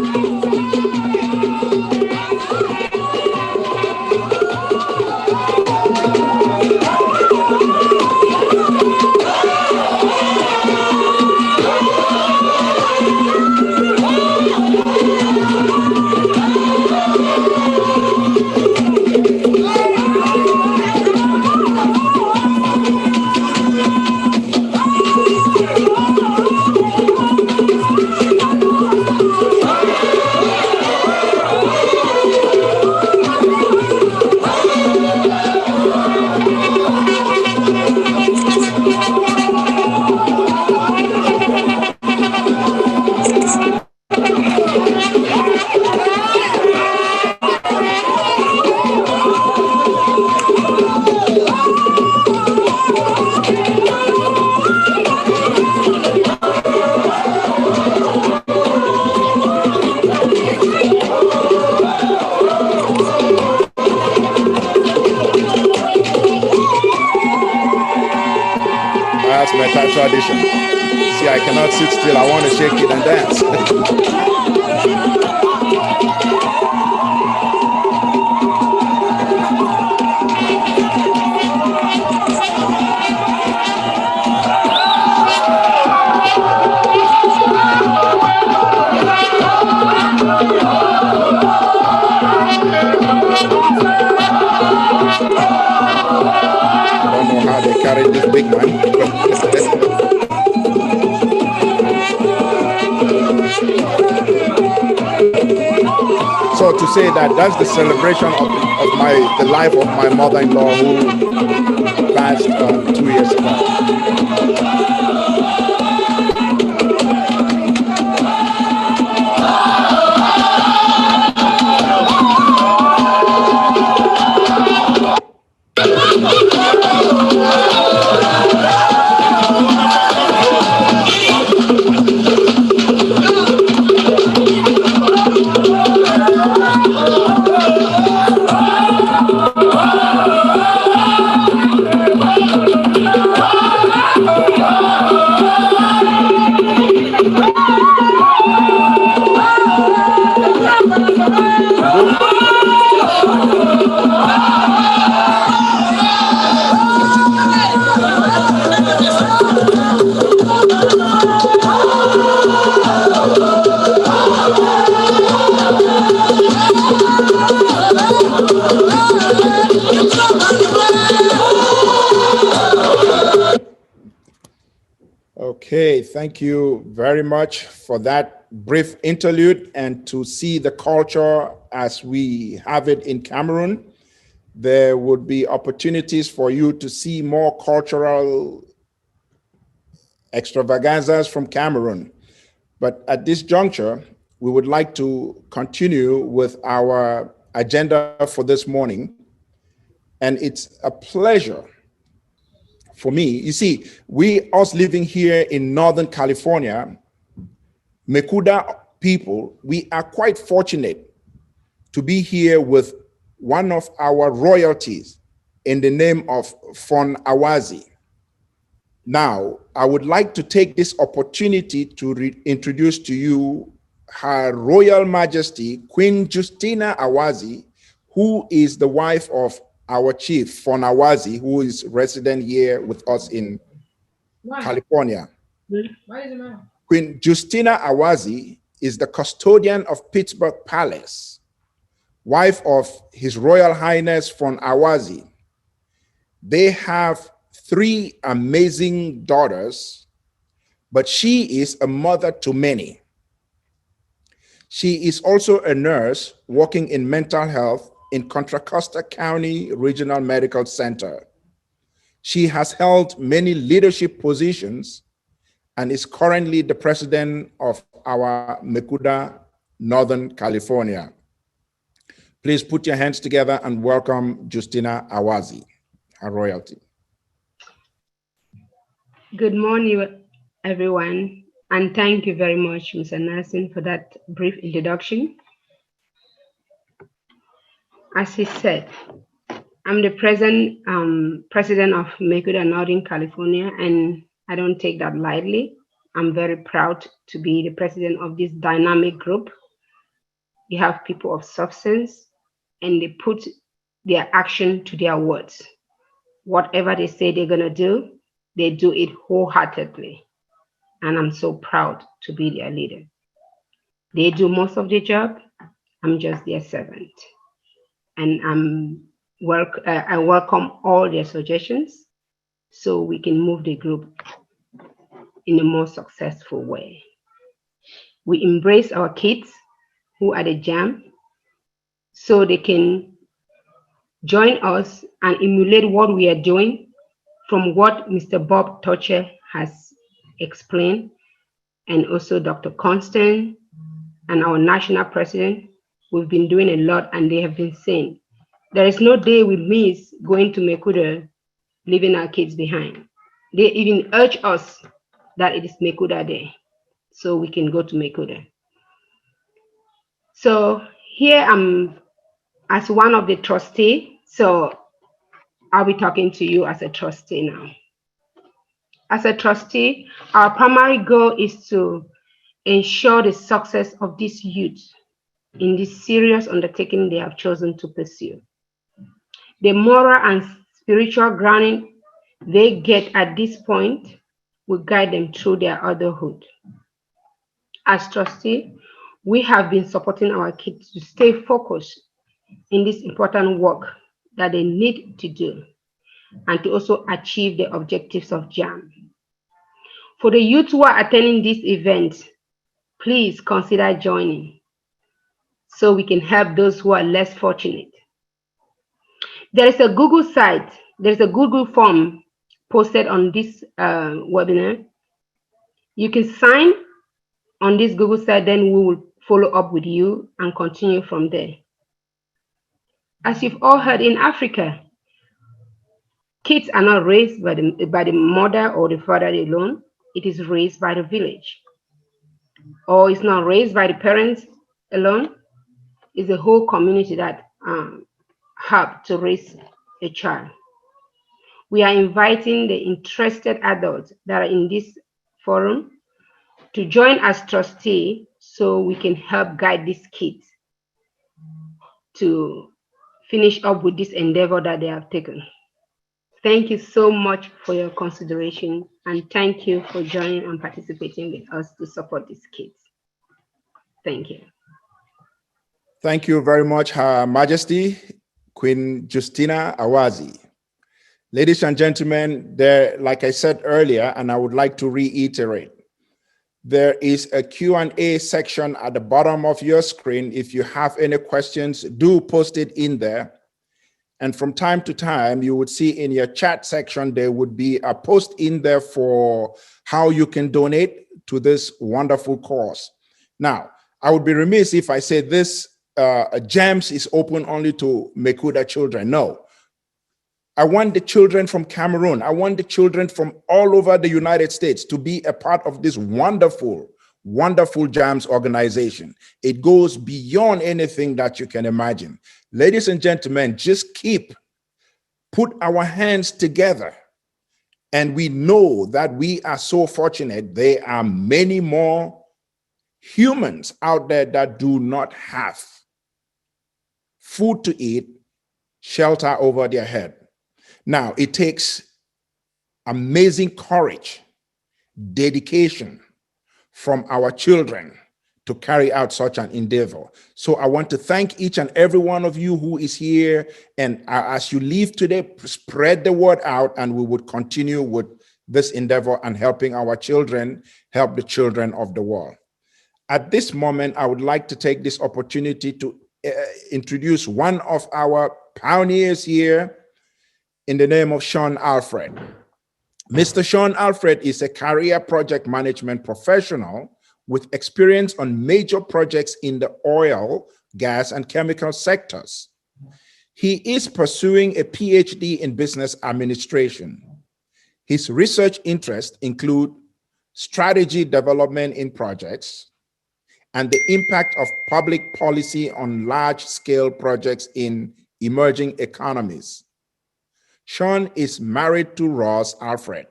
Tradition. See, I cannot sit still. I want to shake it and dance. I don't know how they carried this big man. So to say that that's the celebration of the life of my mother-in-law who passed 2 years ago. Okay, thank you very much for that brief interlude, and to see the culture as we have it in Cameroon. There would be opportunities for you to see more cultural extravaganzas from Cameroon. But at this juncture, we would like to continue with our agenda for this morning. And it's a pleasure for me. You see, us living here in Northern California, Mekuda people, we are quite fortunate to be here with one of our royalties in the name of Fon Awazi. Now, I would like to take this opportunity to introduce to you Her Royal Majesty, Queen Justina Awazi, who is the wife of our chief, Fon Awazi, who is resident here with us in California. Queen Justina Awazi is the custodian of Pittsburgh Palace, wife of His Royal Highness Fon Awazi. They have 3 amazing daughters, but she is a mother to many. She is also a nurse working in mental health in Contra Costa County Regional Medical Center. She has held many leadership positions and is currently the president of our Mekuda, Northern California. Please put your hands together and welcome Justina Awazi, Her Royalty.
Good morning, everyone, and thank you very much, Mr. Nelson, for that brief introduction. As he said, I'm the president of Mekuda, Northern California, and I don't take that lightly. I'm very proud to be the president of this dynamic group. We have people of substance, and they put their action to their words. Whatever they say they're gonna do, they do it wholeheartedly. And I'm so proud to be their leader. They do most of the job. I'm just their servant. And I welcome all their suggestions so we can move the group in a more successful way. We embrace our kids who are the jam so they can join us and emulate what we are doing from what Mr. Bob Toucher has explained, and also Dr. Constant and our national president. We've been doing a lot, and they have been saying, there is no day we miss going to Mekuda, leaving our kids behind. They even urge us that it is Mekuda Day, so we can go to Mekuda. So here I'm as one of the trustees, so I'll be talking to you as a trustee now. As a trustee, our primary goal is to ensure the success of these youth in this serious undertaking they have chosen to pursue. The moral and spiritual grounding they get at this point will guide them through their adulthood. As trustee, we have been supporting our kids to stay focused in this important work that they need to do, and to also achieve the objectives of JAM. For the youth who are attending this event, please consider joining so we can help those who are less fortunate. There is a Google site, there's a Google form posted on this webinar. You can sign on this Google site, then we will follow up with you and continue from there. As you've all heard, in Africa, kids are not raised by the mother or the father alone. It is raised by the village. Or it's not raised by the parents alone. It's the whole community that help to raise a child. We are inviting the interested adults that are in this forum to join as trustee so we can help guide these kids to finish up with this endeavor that they have taken. Thank you so much for your consideration, and thank you for joining and participating with us to support these kids. Thank you.
Thank you very much, Her Majesty, Queen Justina Awazi. Ladies and gentlemen, like I said earlier, and I would like to reiterate, there is a Q&A section at the bottom of your screen. If you have any questions, do post it in there. And from time to time, you would see in your chat section, there would be a post in there for how you can donate to this wonderful cause. Now, I would be remiss if I said this JAMS is open only to Mekuda children. No. I want the children from Cameroon. I want the children from all over the United States to be a part of this wonderful, wonderful JAMS organization. It goes beyond anything that you can imagine. Ladies and gentlemen, just put our hands together. And we know that we are so fortunate. There are many more humans out there that do not have food to eat, shelter over their head. Now, it takes amazing courage, dedication from our children to carry out such an endeavor. So I want to thank each and every one of you who is here. And as you leave today, spread the word out, and we would continue with this endeavor and helping our children, help the children of the world. At this moment, I would like to take this opportunity to introduce one of our pioneers here in the name of Sean Alfred. Mr. Sean Alfred is a career project management professional with experience on major projects in the oil, gas, and chemical sectors. He is pursuing a PhD in business administration. His research interests include strategy development in projects and the impact of public policy on large-scale projects in emerging economies. Sean is married to Ross Alfred.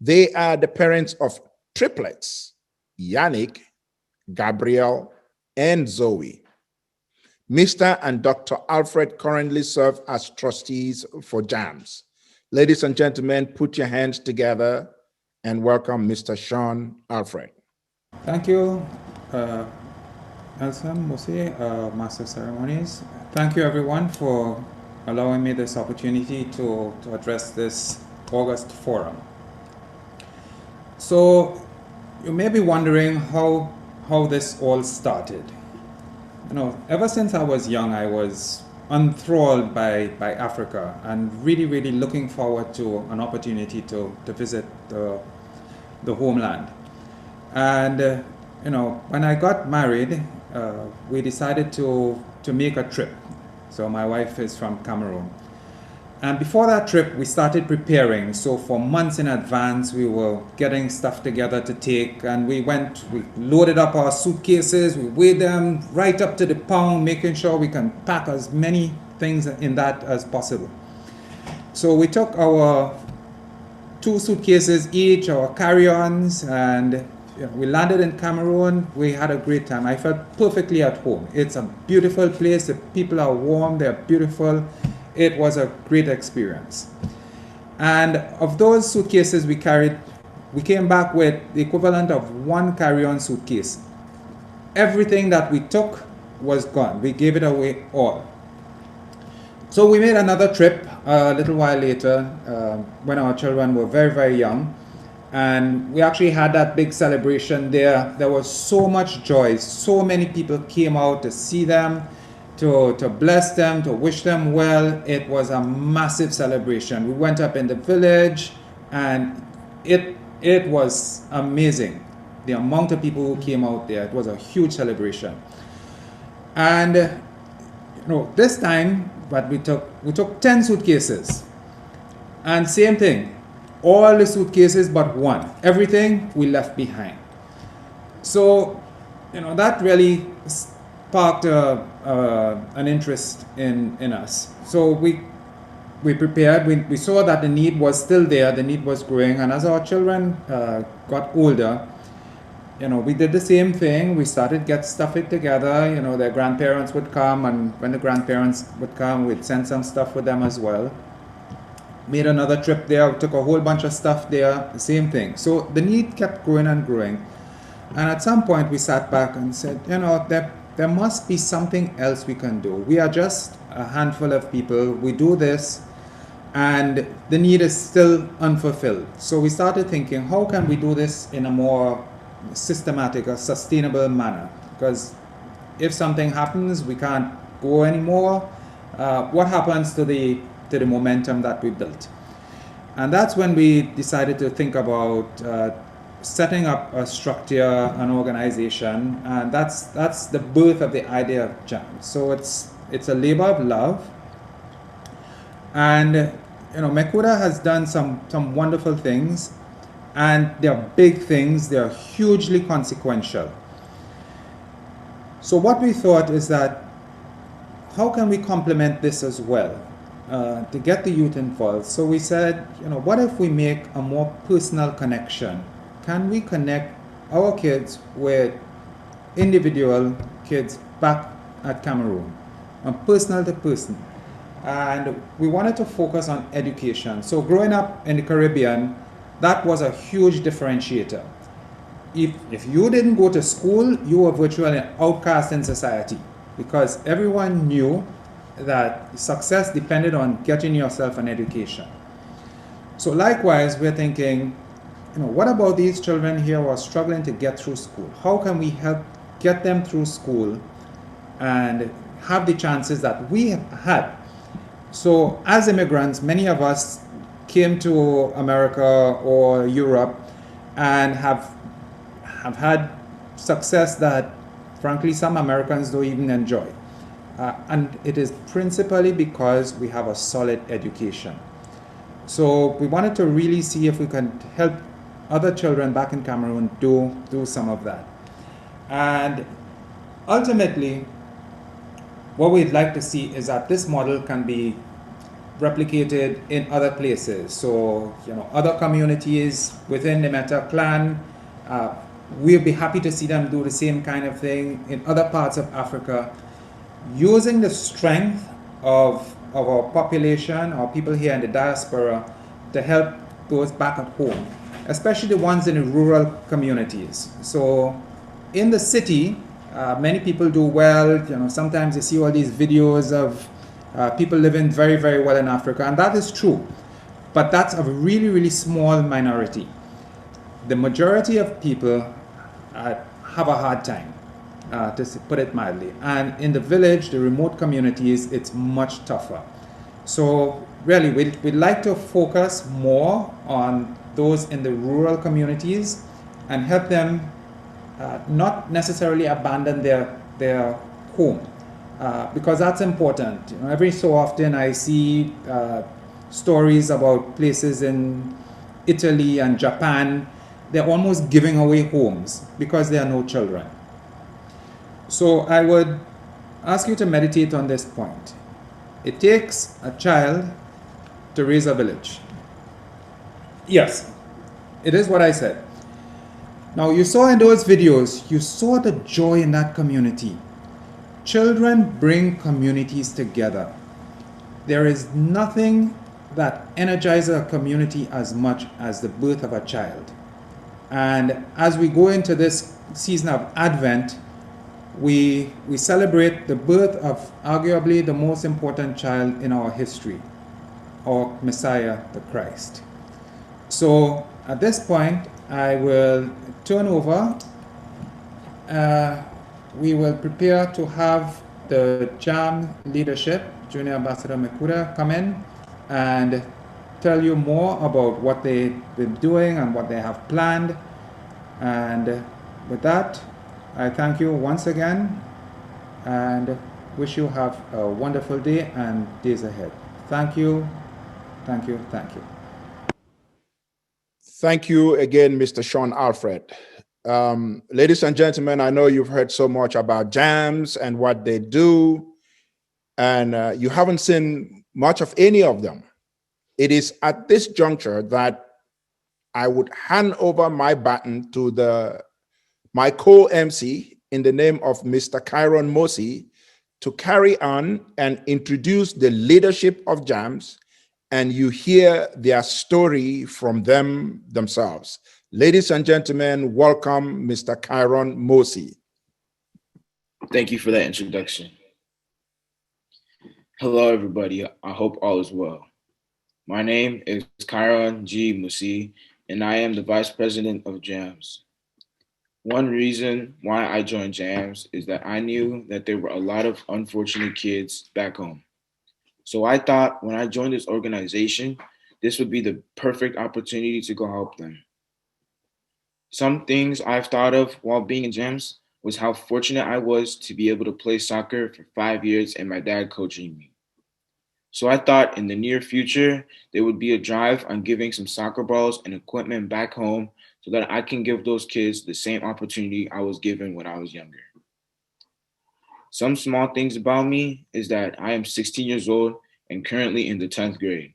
They are the parents of triplets, Yannick, Gabrielle, and Zoe. Mr. and Dr. Alfred currently serve as trustees for JAMS. Ladies and gentlemen, put your hands together and welcome Mr. Sean Alfred.
Thank you, Nelson Musi, Master of Ceremonies. Thank you, everyone, for allowing me this opportunity to address this August forum. So you may be wondering how this all started. You know, ever since I was young, I was enthralled by Africa and really, really looking forward to an opportunity to visit the homeland. And you know, when I got married, we decided to make a trip. So my wife is from Cameroon. And before that trip, we started preparing. So for months in advance, we were getting stuff together to take. And we loaded up our suitcases, we weighed them right up to the pound, making sure we can pack as many things in that as possible. So we took our 2 suitcases each, our carry-ons, and we landed in Cameroon. We had a great time. I felt perfectly at home. It's a beautiful place. The people are warm. They're beautiful. It was a great experience. And of those suitcases we carried, we came back with the equivalent of 1 carry-on suitcase. Everything that we took was gone. We gave it away all. So we made another trip a little while later when our children were very, very young. And we actually had that big celebration there. There was so much joy. So many people came out to see them, to bless them, to wish them well. It was a massive celebration. We went up in the village, and it was amazing. The amount of people who came out there. It was a huge celebration. And you know, this time, but we took 10 suitcases. And same thing. All the suitcases but 1. Everything we left behind. So, you know, that really sparked an interest in us. So we prepared. We saw that the need was still there. The need was growing. And as our children got older, you know, we did the same thing. We started get stuff together. You know, their grandparents would come, and when the grandparents would come, we'd send some stuff with them as well. Made another trip there, took a whole bunch of stuff there, the same thing. So the need kept growing and growing. And at some point we sat back and said, you know, there must be something else we can do. We are just a handful of people. We do this, and the need is still unfulfilled. So we started thinking, how can we do this in a more systematic or sustainable manner? Because if something happens, we can't go anymore. What happens to the momentum that we built? And that's when we decided to think about setting up a structure, an organization, and that's the birth of the idea of JAMS. So it's a labor of love, And Mekuda has done some wonderful things, and they're big things. They're hugely consequential. So what we thought is that, how can we complement this as well to get the youth involved? So we said, what if we make a more personal connection? Can we connect our kids with individual kids back at Cameroon, personal to person? And we wanted to focus on education. So growing up in the Caribbean, that was a huge differentiator. If you didn't go to school, you were virtually an outcast in society, because everyone knew that success depended on getting yourself an education. So likewise, we're thinking, what about these children here who are struggling to get through school? How can we help get them through school and have the chances that we have had? So as immigrants, many of us came to America or Europe and have had success that, frankly, some Americans don't even enjoy. And it is principally because we have a solid education. So we wanted to really see if we can help other children back in Cameroon do some of that. And ultimately, what we'd like to see is that this model can be replicated in other places. So, other communities within the Meta clan, we'll be happy to see them do the same kind of thing in other parts of Africa, using the strength of our population, our people here in the diaspora, to help those back at home, especially the ones in the rural communities. So in the city, many people do well. Sometimes you see all these videos of people living very, very well in Africa, and that is true. But that's a really, really small minority. The majority of people have a hard time, to put it mildly. And in the village, the remote communities, it's much tougher. So really, we'd like to focus more on those in the rural communities and help them not necessarily abandon their home, because that's important. Every so often I see stories about places in Italy and Japan. They're almost giving away homes because there are no children. So I would ask you to meditate on this point. It takes a child to raise a village. Yes, it is what I said. Now, you saw in those videos, you saw the joy in that community. Children bring communities together. There is nothing that energizes a community as much as the birth of a child. And as we go into this season of Advent, we celebrate the birth of arguably the most important child in our history, our Messiah, the Christ. So at this point, I will turn over. We will prepare to have the JAM leadership, Junior Ambassador Mekuda, come in and tell you more about what they've been doing and what they have planned. And with that, I thank you once again and wish you have a wonderful day and days ahead. Thank you, thank you, thank you.
Thank you again, Mr. Sean Alfred. Ladies and gentlemen, I know you've heard so much about JAMS and what they do, and you haven't seen much of any of them. It is at this juncture that I would hand over my baton to my co-MC in the name of Mr. Kyron Mosi to carry on and introduce the leadership of JAMS, and you hear their story from them themselves. Ladies and gentlemen, welcome Mr. Kyron Mosi.
Thank you for that introduction. Hello, everybody. I hope all is well. My name is Kyron G. Mosi, and I am the Vice President of JAMS. One reason why I joined JAMS is that I knew that there were a lot of unfortunate kids back home. So I thought when I joined this organization, this would be the perfect opportunity to go help them. Some things I've thought of while being in JAMS was how fortunate I was to be able to play soccer for 5 years and my dad coaching me. So I thought in the near future, there would be a drive on giving some soccer balls and equipment back home so that I can give those kids the same opportunity I was given when I was younger. Some small things about me is that I am 16 years old and currently in the 10th grade.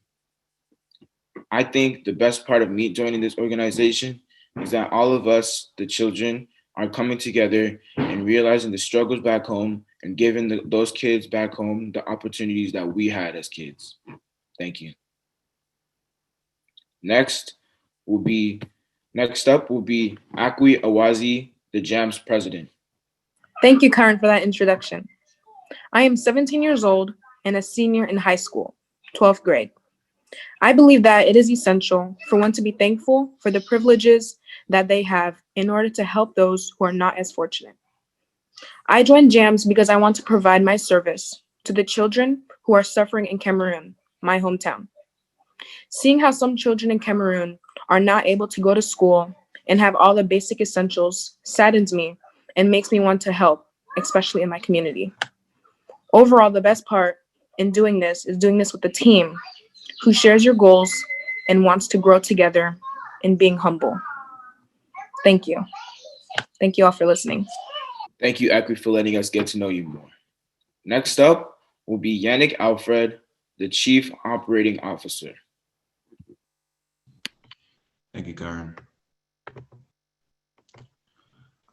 I think the best part of me joining this organization is that all of us, the children, are coming together and realizing the struggles back home and giving those kids back home the opportunities that we had as kids. Thank you. Next up will be Akwi Awazi, the JAMS president.
Thank you, Karen, for that introduction. I am 17 years old and a senior in high school, 12th grade. I believe that it is essential for one to be thankful for the privileges that they have in order to help those who are not as fortunate. I joined JAMS because I want to provide my service to the children who are suffering in Cameroon, my hometown. Seeing how some children in Cameroon are not able to go to school and have all the basic essentials saddens me and makes me want to help, especially in my community. Overall, the best part in doing this is doing this with a team who shares your goals and wants to grow together and being humble. Thank you. Thank you all for listening.
Thank you, Akwi, for letting us get to know you more. Next up will be Yannick Alfred, the Chief Operating Officer.
Thank you, Karen.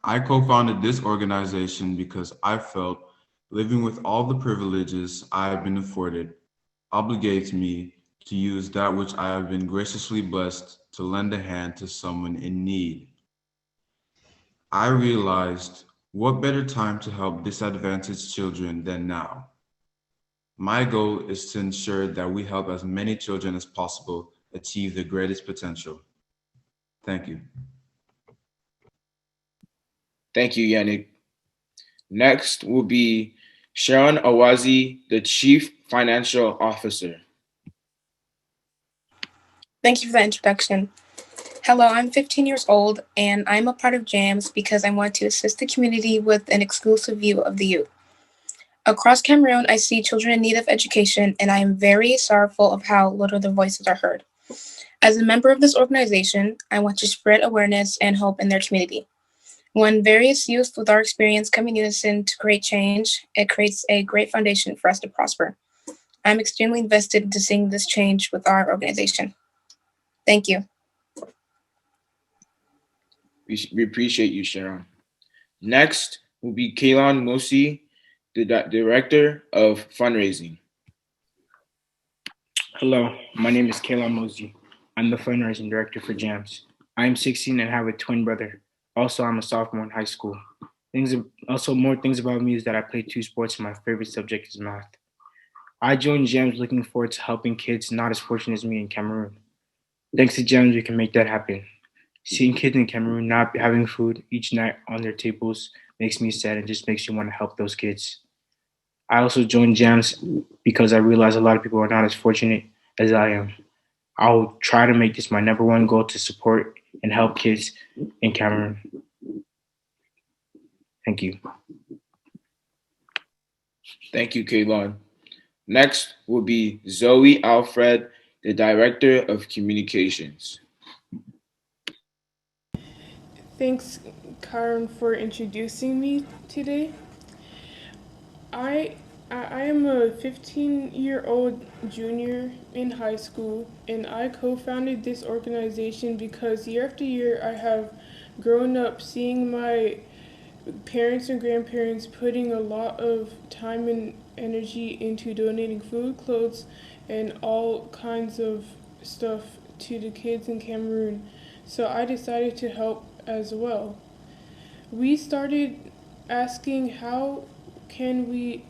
I co-founded this organization because I felt living with all the privileges I have been afforded obligates me to use that which I have been graciously blessed to lend a hand to someone in need. I realized what better time to help disadvantaged children than now. My goal is to ensure that we help as many children as possible achieve their greatest potential. Thank you.
Thank you, Yannick. Next will be Sharon Awazi, the Chief Financial Officer.
Thank you for the introduction. Hello, I'm 15 years old, and I'm a part of JAMS because I want to assist the community with an exclusive view of the youth. Across Cameroon, I see children in need of education, and I am very sorrowful of how little their voices are heard. As a member of this organization, I want to spread awareness and hope in their community. When various youth with our experience come in unison to create change, it creates a great foundation for us to prosper. I'm extremely invested into seeing this change with our organization. Thank you.
We appreciate you, Sharon. Next will be Kaylon Mosi, the Director of Fundraising.
Hello, my name is Kaylon Mosi. I'm the Fundraising Director for JAMS. I am 16 and have a twin brother. Also, I'm a sophomore in high school. More things about me is that I play 2 sports and my favorite subject is math. I joined JAMS looking forward to helping kids not as fortunate as me in Cameroon. Thanks to JAMS, we can make that happen. Seeing kids in Cameroon not having food each night on their tables makes me sad and just makes me want to help those kids. I also joined JAMS because I realize a lot of people are not as fortunate as I am. I'll try to make this my #1 goal to support and help kids in Cameroon. Thank you.
Thank you, Kaylon. Next will be Zoe Alfred, the Director of Communications.
Thanks, Karen, for introducing me today. I am a 15-year-old junior in high school, and I co-founded this organization because year after year I have grown up seeing my parents and grandparents putting a lot of time and energy into donating food, clothes, and all kinds of stuff to the kids in Cameroon. So I decided to help as well. We started asking how can we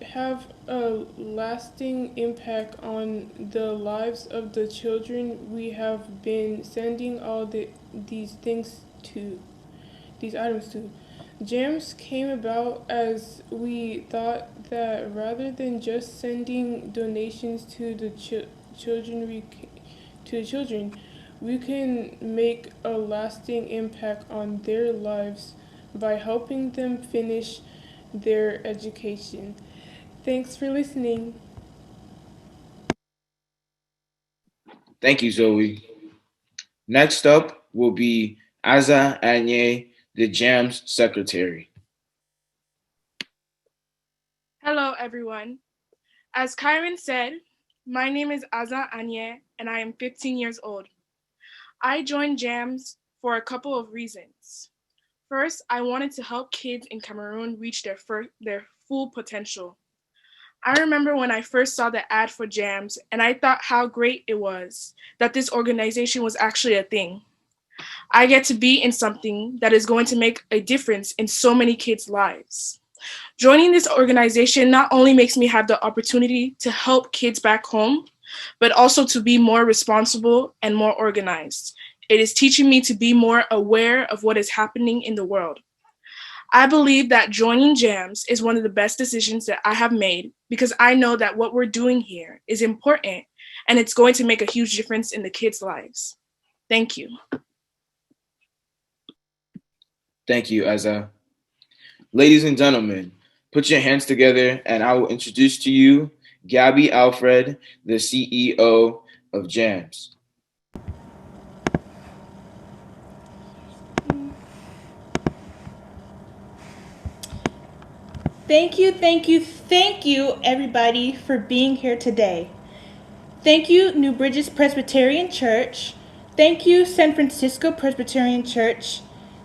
have a lasting impact on the lives of the children we have been sending all these things to, these items to. JAMS came about as we thought that rather than just sending donations to the children, we can make a lasting impact on their lives by helping them finish their education. Thanks for listening.
Thank you, Zoe. Next up will be Aza Anye, the JAMS secretary.
Hello, everyone. As Kyron said, my name is Aza Anye, and I am 15 years old. I joined JAMS for a couple of reasons. First, I wanted to help kids in Cameroon reach their full potential. I remember when I first saw the ad for JAMS, and I thought how great it was that this organization was actually a thing. I get to be in something that is going to make a difference in so many kids' lives. Joining this organization not only makes me have the opportunity to help kids back home, but also to be more responsible and more organized. It is teaching me to be more aware of what is happening in the world. I believe that joining JAMS is one of the best decisions that I have made because I know that what we're doing here is important and it's going to make a huge difference in the kids' lives. Thank you.
Thank you, Aza. Ladies and gentlemen, put your hands together and I will introduce to you Gabby Alfred, the CEO of JAMS.
Thank you, everybody, for being here today. Thank you, New Bridges Presbyterian Church. Thank you, San Francisco Presbyterian Church.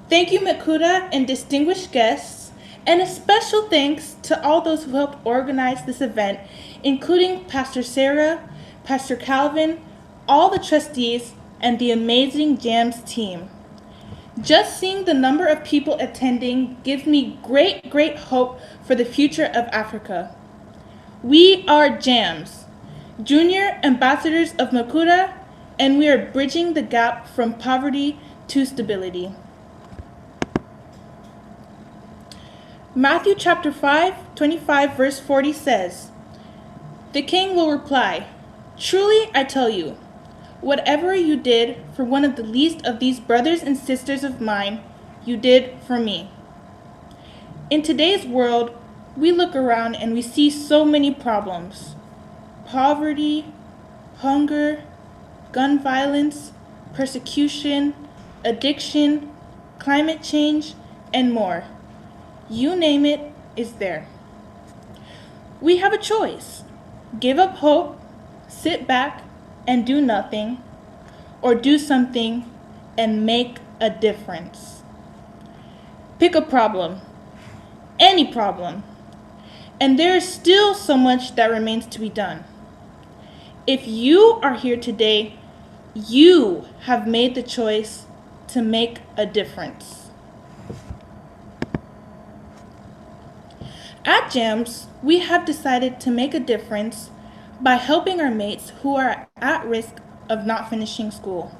Thank you, Makuda and distinguished guests. And a special thanks to all those who helped organize this event, including Pastor Sarah, Pastor Calvin, all the trustees, and the amazing JAMS team. Just seeing the number of people attending gives me great hope for the future of Africa. We are JAMS, Junior Ambassadors of Makuda, and we are bridging the gap from poverty to stability. Matthew chapter 5, 25, verse 40 says, "The king will reply, 'Truly I tell you, whatever you did for one of the least of these brothers and sisters of mine, you did for me.'" In today's world, we look around and we see so many problems. Poverty, hunger, gun violence, persecution, addiction, climate change, and more. You name it, is there. We have a choice. Give up hope, sit back, and do nothing, or do something and make a difference. Pick a problem, any problem, and there is still so much that remains to be done. If you are here today, you have made the choice to make a difference. At JAMS, we have decided to make a difference by helping our mates who are at risk of not finishing school.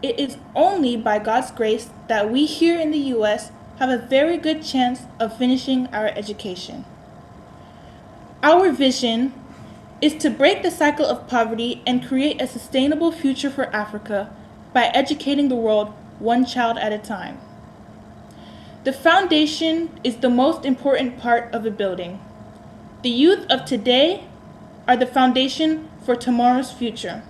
It is only by God's grace that we here in the US have a very good chance of finishing our education. Our vision is to break the cycle of poverty and create a sustainable future for Africa by educating the world one child at a time. The foundation is the most important part of a building. The youth of today are the foundation for tomorrow's future.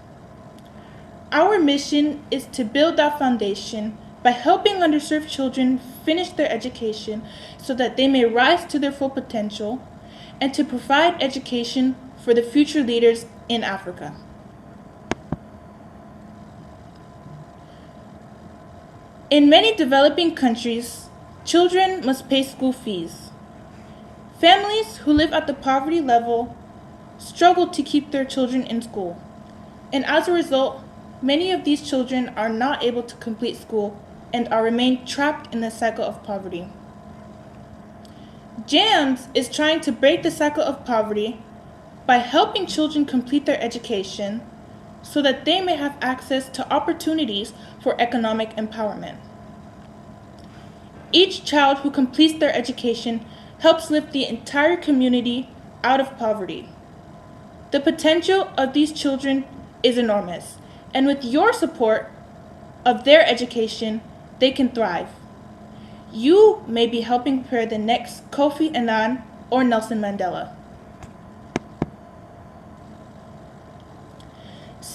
Our mission is to build that foundation by helping underserved children finish their education so that they may rise to their full potential, and to provide education for the future leaders in Africa. In many developing countries, children must pay school fees. Families who live at the poverty level struggle to keep their children in school, and as a result, many of these children are not able to complete school and are remain trapped in the cycle of poverty. JAMS is trying to break the cycle of poverty by helping children complete their education so that they may have access to opportunities for economic empowerment. Each child who completes their education helps lift the entire community out of poverty. The potential of these children is enormous, and with your support of their education, they can thrive. You may be helping prepare the next Kofi Annan or Nelson Mandela.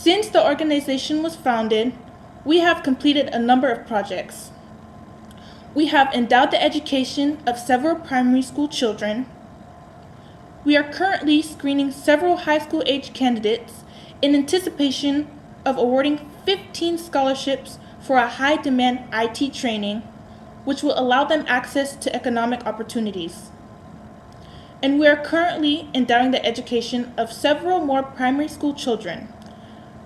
Since the organization was founded, we have completed a number of projects. We have endowed the education of several primary school children. We are currently screening several high school age candidates in anticipation of awarding 15 scholarships for a high demand IT training, which will allow them access to economic opportunities. And we are currently endowing the education of several more primary school children.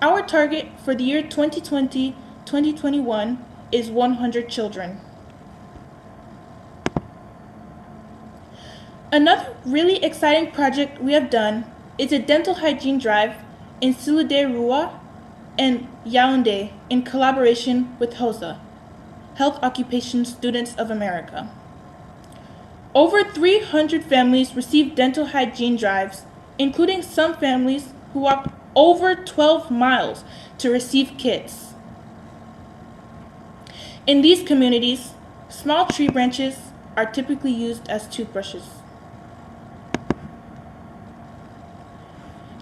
Our target for the year 2020-2021 is 100 children. Another really exciting project we have done is a dental hygiene drive in Silide-Rua and Yaoundé in collaboration with HOSA, Health Occupation Students of America. Over 300 families received dental hygiene drives, including some families who walked over 12 miles to receive kits. In these communities, small tree branches are typically used as toothbrushes.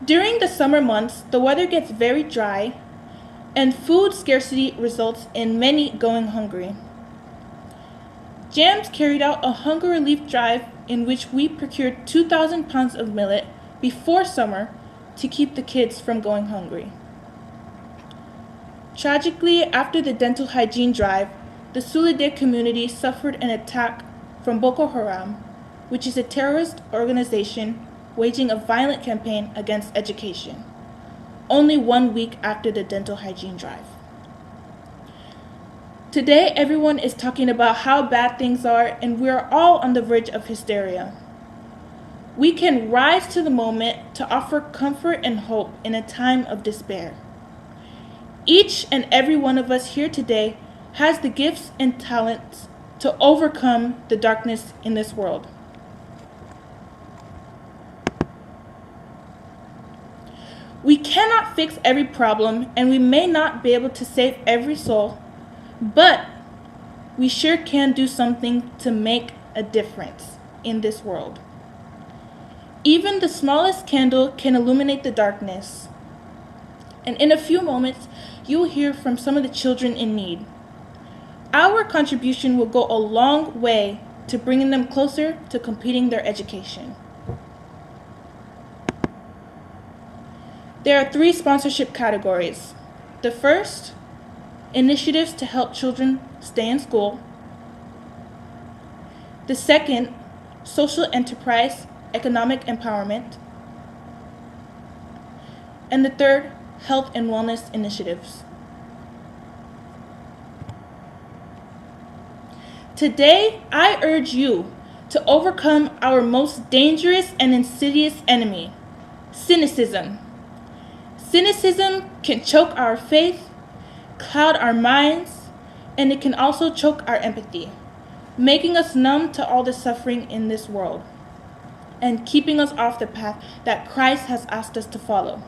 During the summer months, the weather gets very dry, and food scarcity results in many going hungry. JAMS carried out a hunger relief drive in which we procured 2,000 pounds of millet before summer to keep the kids from going hungry. Tragically, after the dental hygiene drive, the Silide community suffered an attack from Boko Haram, which is a terrorist organization waging a violent campaign against education, only 1 week after the dental hygiene drive. Today, everyone is talking about how bad things are, and we are all on the verge of hysteria. We can rise to the moment to offer comfort and hope in a time of despair. Each and every one of us here today has the gifts and talents to overcome the darkness in this world. We cannot fix every problem, and we may not be able to save every soul, but we sure can do something to make a difference in this world. Even the smallest candle can illuminate the darkness. And in a few moments, you will hear from some of the children in need. Our contribution will go a long way to bringing them closer to completing their education. There are 3 sponsorship categories. The first, initiatives to help children stay in school. The second, social enterprise, economic empowerment. And the third, health and wellness initiatives. Today, I urge you to overcome our most dangerous and insidious enemy, cynicism. Cynicism can choke our faith, cloud our minds, and it can also choke our empathy, making us numb to all the suffering in this world and keeping us off the path that Christ has asked us to follow.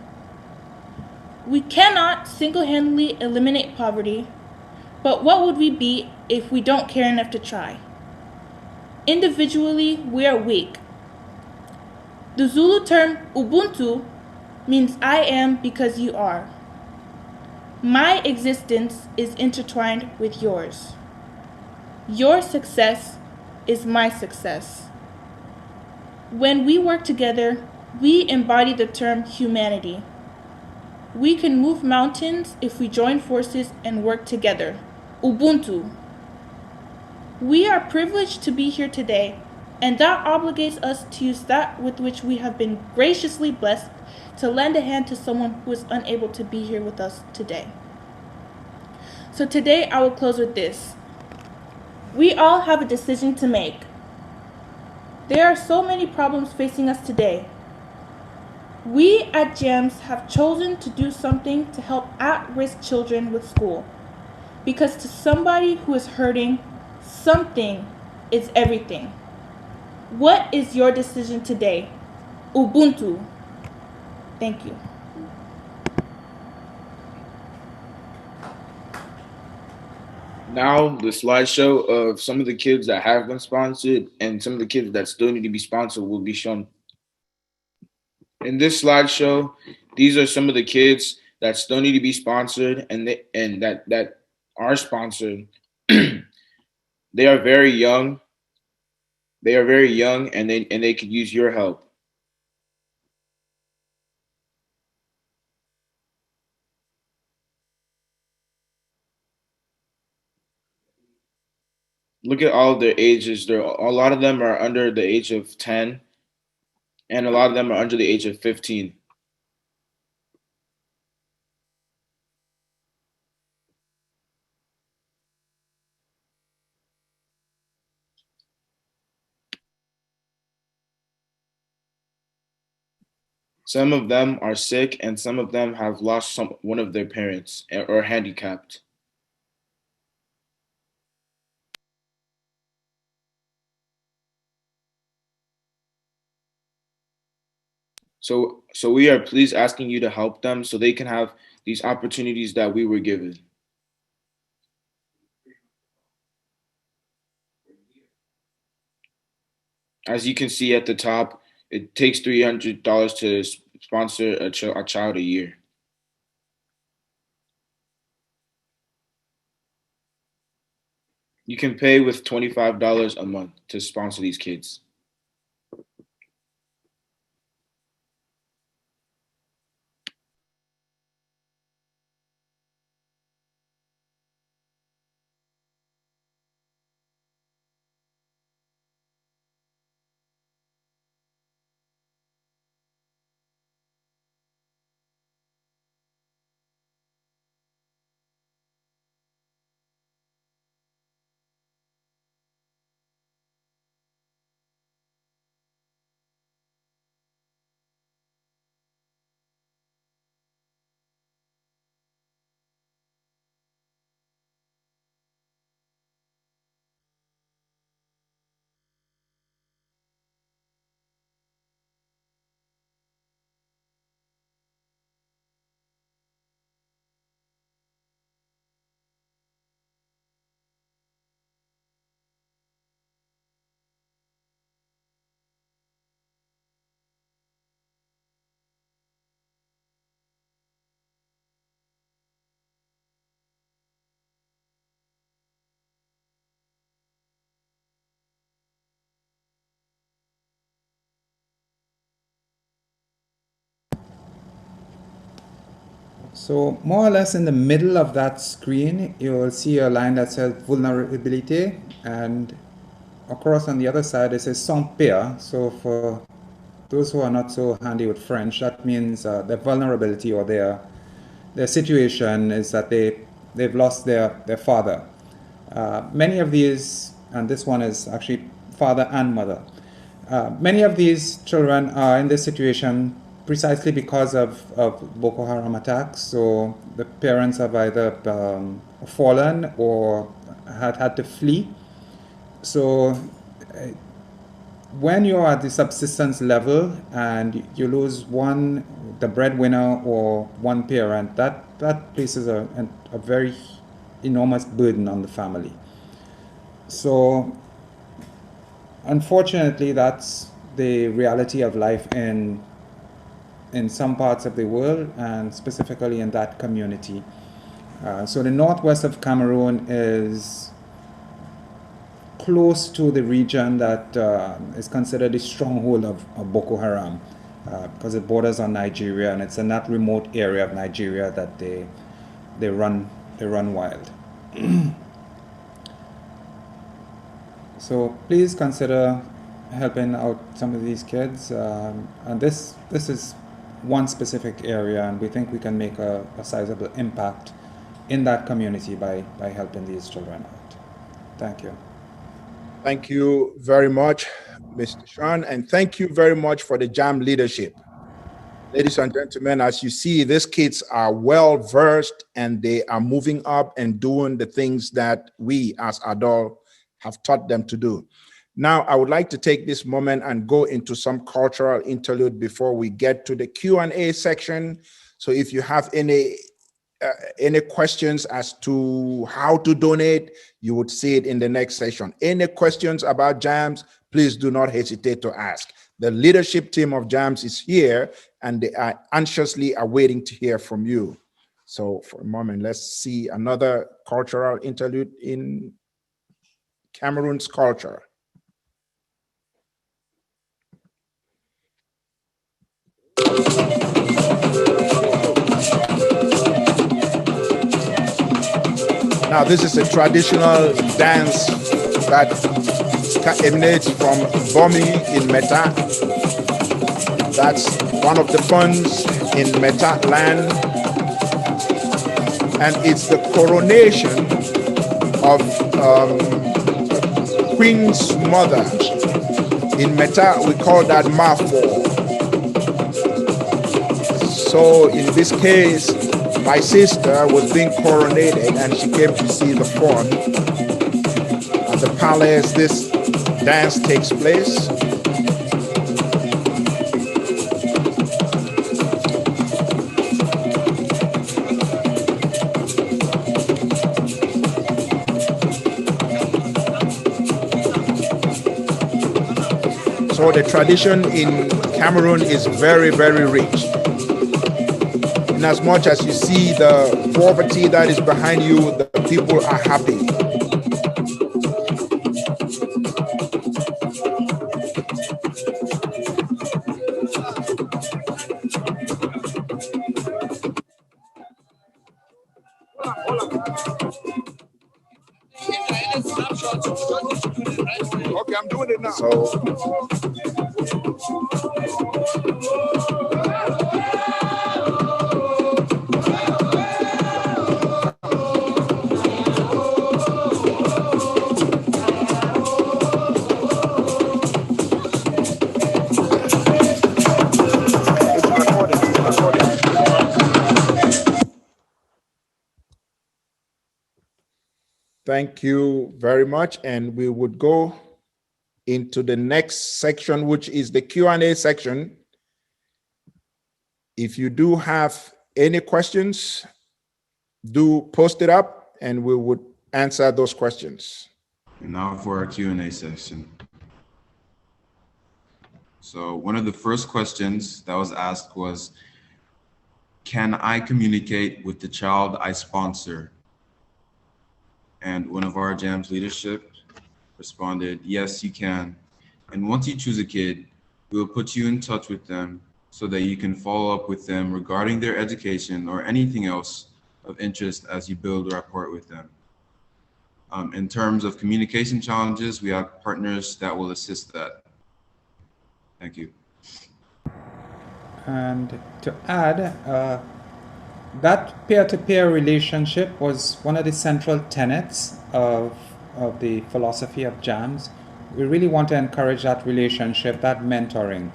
We cannot single-handedly eliminate poverty, but what would we be if we don't care enough to try? Individually, we are weak. The Zulu term Ubuntu means I am because you are. My existence is intertwined with yours. Your success is my success. When we work together, we embody the term humanity. We can move mountains if we join forces and work together. Ubuntu. We are privileged to be here today, and that obligates us to use that with which we have been graciously blessed to lend a hand to someone who is unable to be here with us today. So today I will close with this. We all have a decision to make. There are so many problems facing us today. We at JAMS have chosen to do something to help at-risk children with school. Because to somebody who is hurting, something is everything. What is your decision today? Ubuntu. Thank you.
Now, the slideshow of some of the kids that have been sponsored and some of the kids that still need to be sponsored will be shown. In this slideshow, these are some of the kids that still need to be sponsored and that are sponsored. They are very young. They are very young, and they could use your help. Look at all of their ages. A lot of them are under the age of 10, and a lot of them are under the age of 15. Some of them are sick, and some of them have lost one of their parents or handicapped. So we are please asking you to help them so they can have these opportunities that we were given. As you can see at the top, it takes $300 to sponsor a child a year. You can pay with $25 a month to sponsor these kids.
So more or less in the middle of that screen, you will see a line that says vulnerability, and across on the other side it says sans peur. So for those who are not so handy with French, that means their vulnerability or their situation is that they've lost their father. Many of these, and this one is actually father and mother. Many of these children are in this situation precisely because of Boko Haram attacks. So the parents have either fallen or had to flee. So when you're at the subsistence level and you lose the breadwinner or one parent, that places a very enormous burden on the family. So unfortunately, that's the reality of life in some parts of the world, and specifically in that community. So the northwest of Cameroon is close to the region that is considered the stronghold of Boko Haram, because it borders on Nigeria, and it's in that remote area of Nigeria that they run wild. So please consider helping out some of these kids, and this is one specific area, and we think we can make a sizable impact in that community by helping these children out. Thank you.
Thank you very much, Mr. Sean, and thank you very much for the JAM leadership. Ladies and gentlemen, as you see, these kids are well versed and they are moving up and doing the things that we as adults have taught them to do. Now, I would like to take this moment and go into some cultural interlude before we get to the Q&A section. So if you have any questions as to how to donate, you would see it in the next session. Any questions about JAMS, please do not hesitate to ask. The leadership team of JAMS is here and they are anxiously awaiting to hear from you. So for a moment, let's see another cultural interlude in Cameroon's culture. Now, this is a traditional dance that emanates from Bomi in Meta. That's one of the funds in Meta land. And it's the coronation of Queen's mother. In Meta, we call that Mafo. So in this case, my sister was being coronated and she came to see the fun. At the palace, this dance takes place. So the tradition in Cameroon is very, very rich. In as much as you see the poverty that is behind you, the people are happy. Okay, I'm doing it now. Thank you very much. And we would go into the next section, which is the Q&A section. If you do have any questions, do post it up and we would answer those questions.
And now for our Q&A session. So one of the first questions that was asked was, can I communicate with the child I sponsor? And one of our JAMS leadership responded, yes, you can. And once you choose a kid, we will put you in touch with them so that you can follow up with them regarding their education or anything else of interest as you build rapport with them. In terms of communication challenges, we have partners that will assist that. Thank you.
And to add, that peer-to-peer relationship was one of the central tenets of the philosophy of JAMS. We really want to encourage that relationship, that mentoring.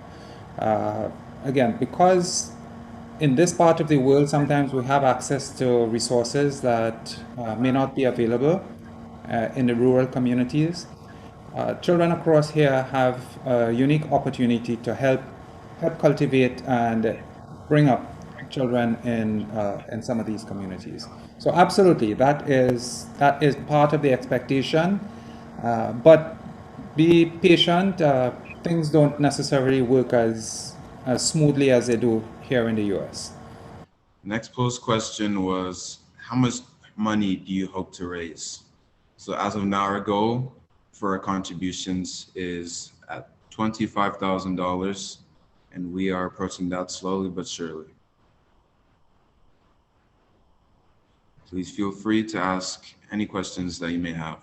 Again, because in this part of the world, sometimes we have access to resources that may not be available in the rural communities. Children across here have a unique opportunity to help cultivate and bring up children in some of these communities. So absolutely, that is part of the expectation, but be patient. Things don't necessarily work as smoothly as they do here in the US.
Next post question was, how much money do you hope to raise? So as of now, our goal for our contributions is at $25,000, and we are approaching that slowly but surely. Please feel free to ask any questions that you may have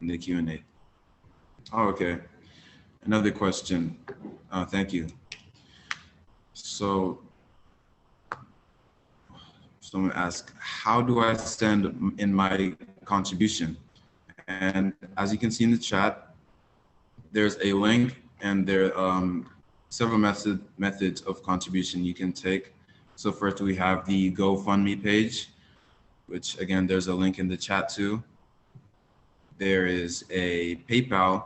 in the Q&A. Oh, okay. Another question. Thank you. So someone asked, how do I send in my contribution? And as you can see in the chat, there's a link and there are several methods of contribution you can take. So first we have the Gofundme page, which again, there's a link in the chat too. There is a PayPal,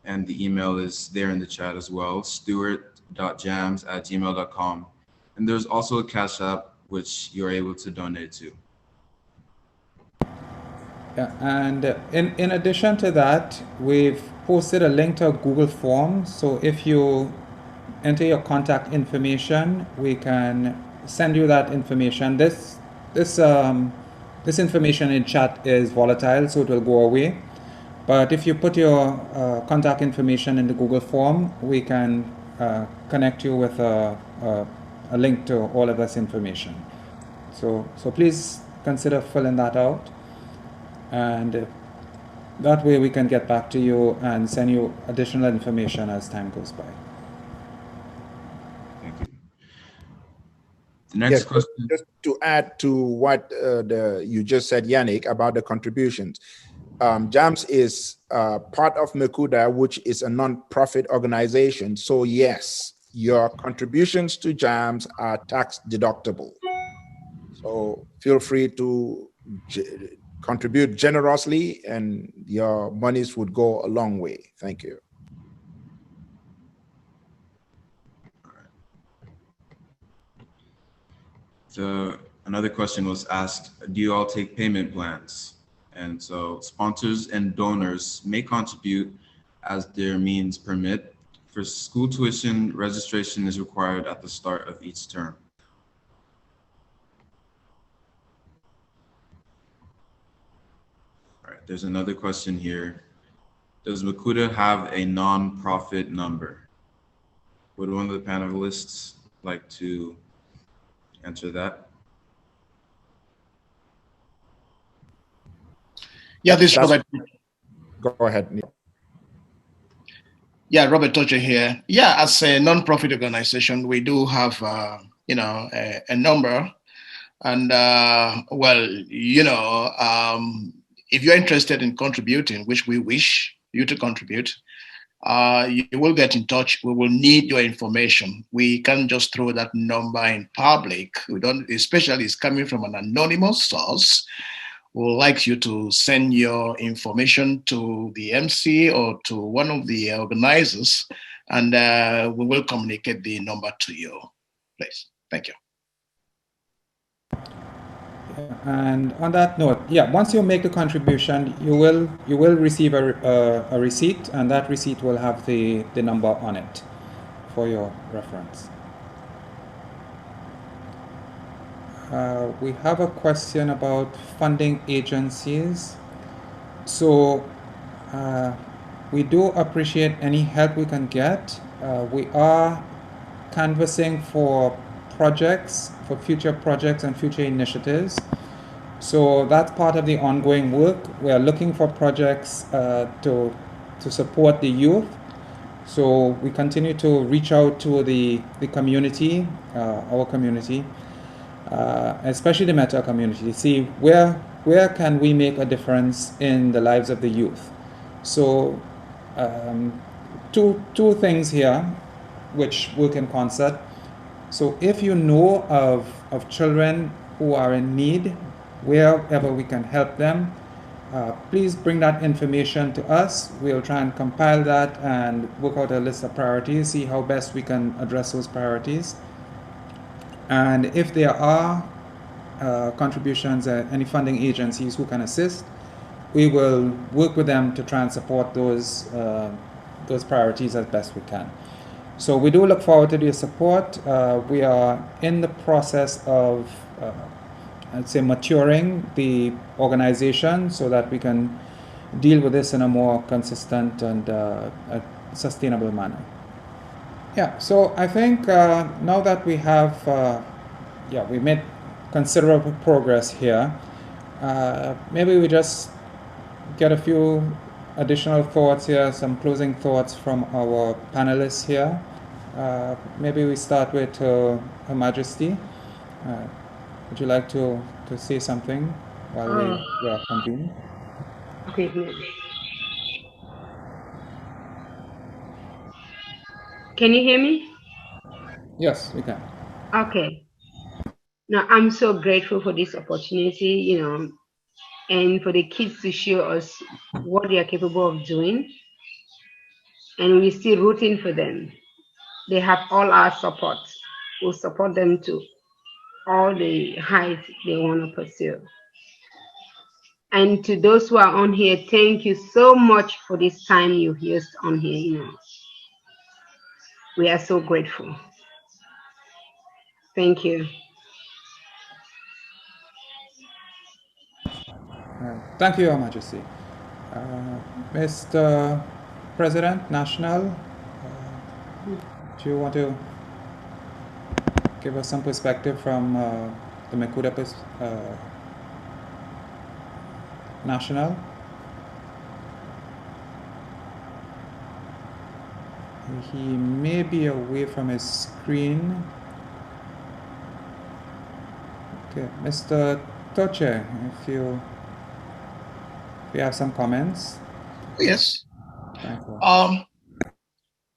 and the email is there in the chat as well, steward.jams@gmail.com. And there's also a Cash App, which you're able to donate to.
Yeah, and in addition to that, we've posted a link to a Google form. So if you enter your contact information, we can send you that information. This information in chat is volatile, so it will go away. But if you put your contact information in the Google form, we can connect you with a link to all of this information. So please consider filling that out, and that way we can get back to you and send you additional information as time goes by.
Thank you. The next question.
Just to add to what you just said, Yannick, about the contributions. JAMS is part of Mekuda, which is a non-profit organization. So yes, your contributions to JAMS are tax deductible. So feel free to contribute generously, and your monies would go a long way. Thank you.
Another question was asked, do you all take payment plans? And so sponsors and donors may contribute as their means permit. For school tuition, registration is required at the start of each term. All right, there's another question here. Does Mekuda have a non-profit number? Would one of the panelists like to answer that?
Yeah, this is Robert.
Go ahead.
Yeah, Robert Toche here. Yeah, as a non-profit organization, we do have, a number. And, if you're interested in contributing, which we wish you to contribute, you will get in touch. We will need your information. We can't just throw that number in public. We don't, especially it's coming from an anonymous source. We would like you to send your information to the MC or to one of the organizers, and we will communicate the number to you. Please. Thank you.
And on that note, yeah, once you make the contribution, you will receive a receipt, and that receipt will have the number on it for your reference. We have a question about funding agencies. So we do appreciate any help we can get. We are canvassing for projects, for future projects and future initiatives. So that's part of the ongoing work. We are looking for projects to support the youth. So we continue to reach out to the community, our community, especially the Meta community, to see where can we make a difference in the lives of the youth. So two things here which work in concert. So if you know of children who are in need, wherever we can help them, please bring that information to us. We'll try and compile that and work out a list of priorities, see how best we can address those priorities. And if there are contributions, any funding agencies who can assist, we will work with them to try and support those priorities as best we can. So we do look forward to your support. We are in the process of, I'd say, maturing the organization so that we can deal with this in a more consistent and a sustainable manner. Yeah, so I think now that we have, we made considerable progress here, maybe we just get a few additional thoughts here, some closing thoughts from our panelists here. Maybe we start with Her Majesty. Would you like to say something while we are convening?
Okay. Can you hear me?
Yes, we can.
Okay. Now, I'm so grateful for this opportunity, and for the kids to show us what they are capable of doing. And we're still rooting for them. They have all our support. We'll support them to all the heights they want to pursue. And to those who are on here, thank you so much for this time you've used on here. We are so grateful. Thank you.
Thank you, Your Majesty. Mr. President, National, do you want to give us some perspective from the Mekuda National? He may be away from his screen. Okay, Mr. Toche, if you have some comments.
Yes.
Thank you.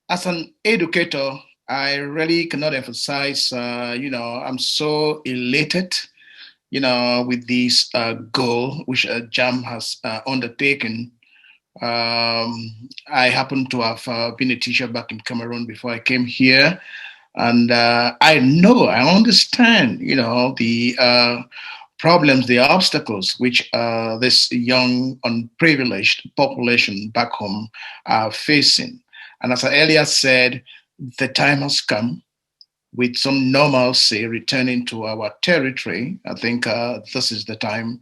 As an educator, I really cannot emphasize, I'm so elated, with this goal which JAM has undertaken. I happen to have been a teacher back in Cameroon before I came here. And I understand, the problems, the obstacles which this young, unprivileged population back home are facing. And as I earlier said, the time has come with some normalcy returning to our territory. I think this is the time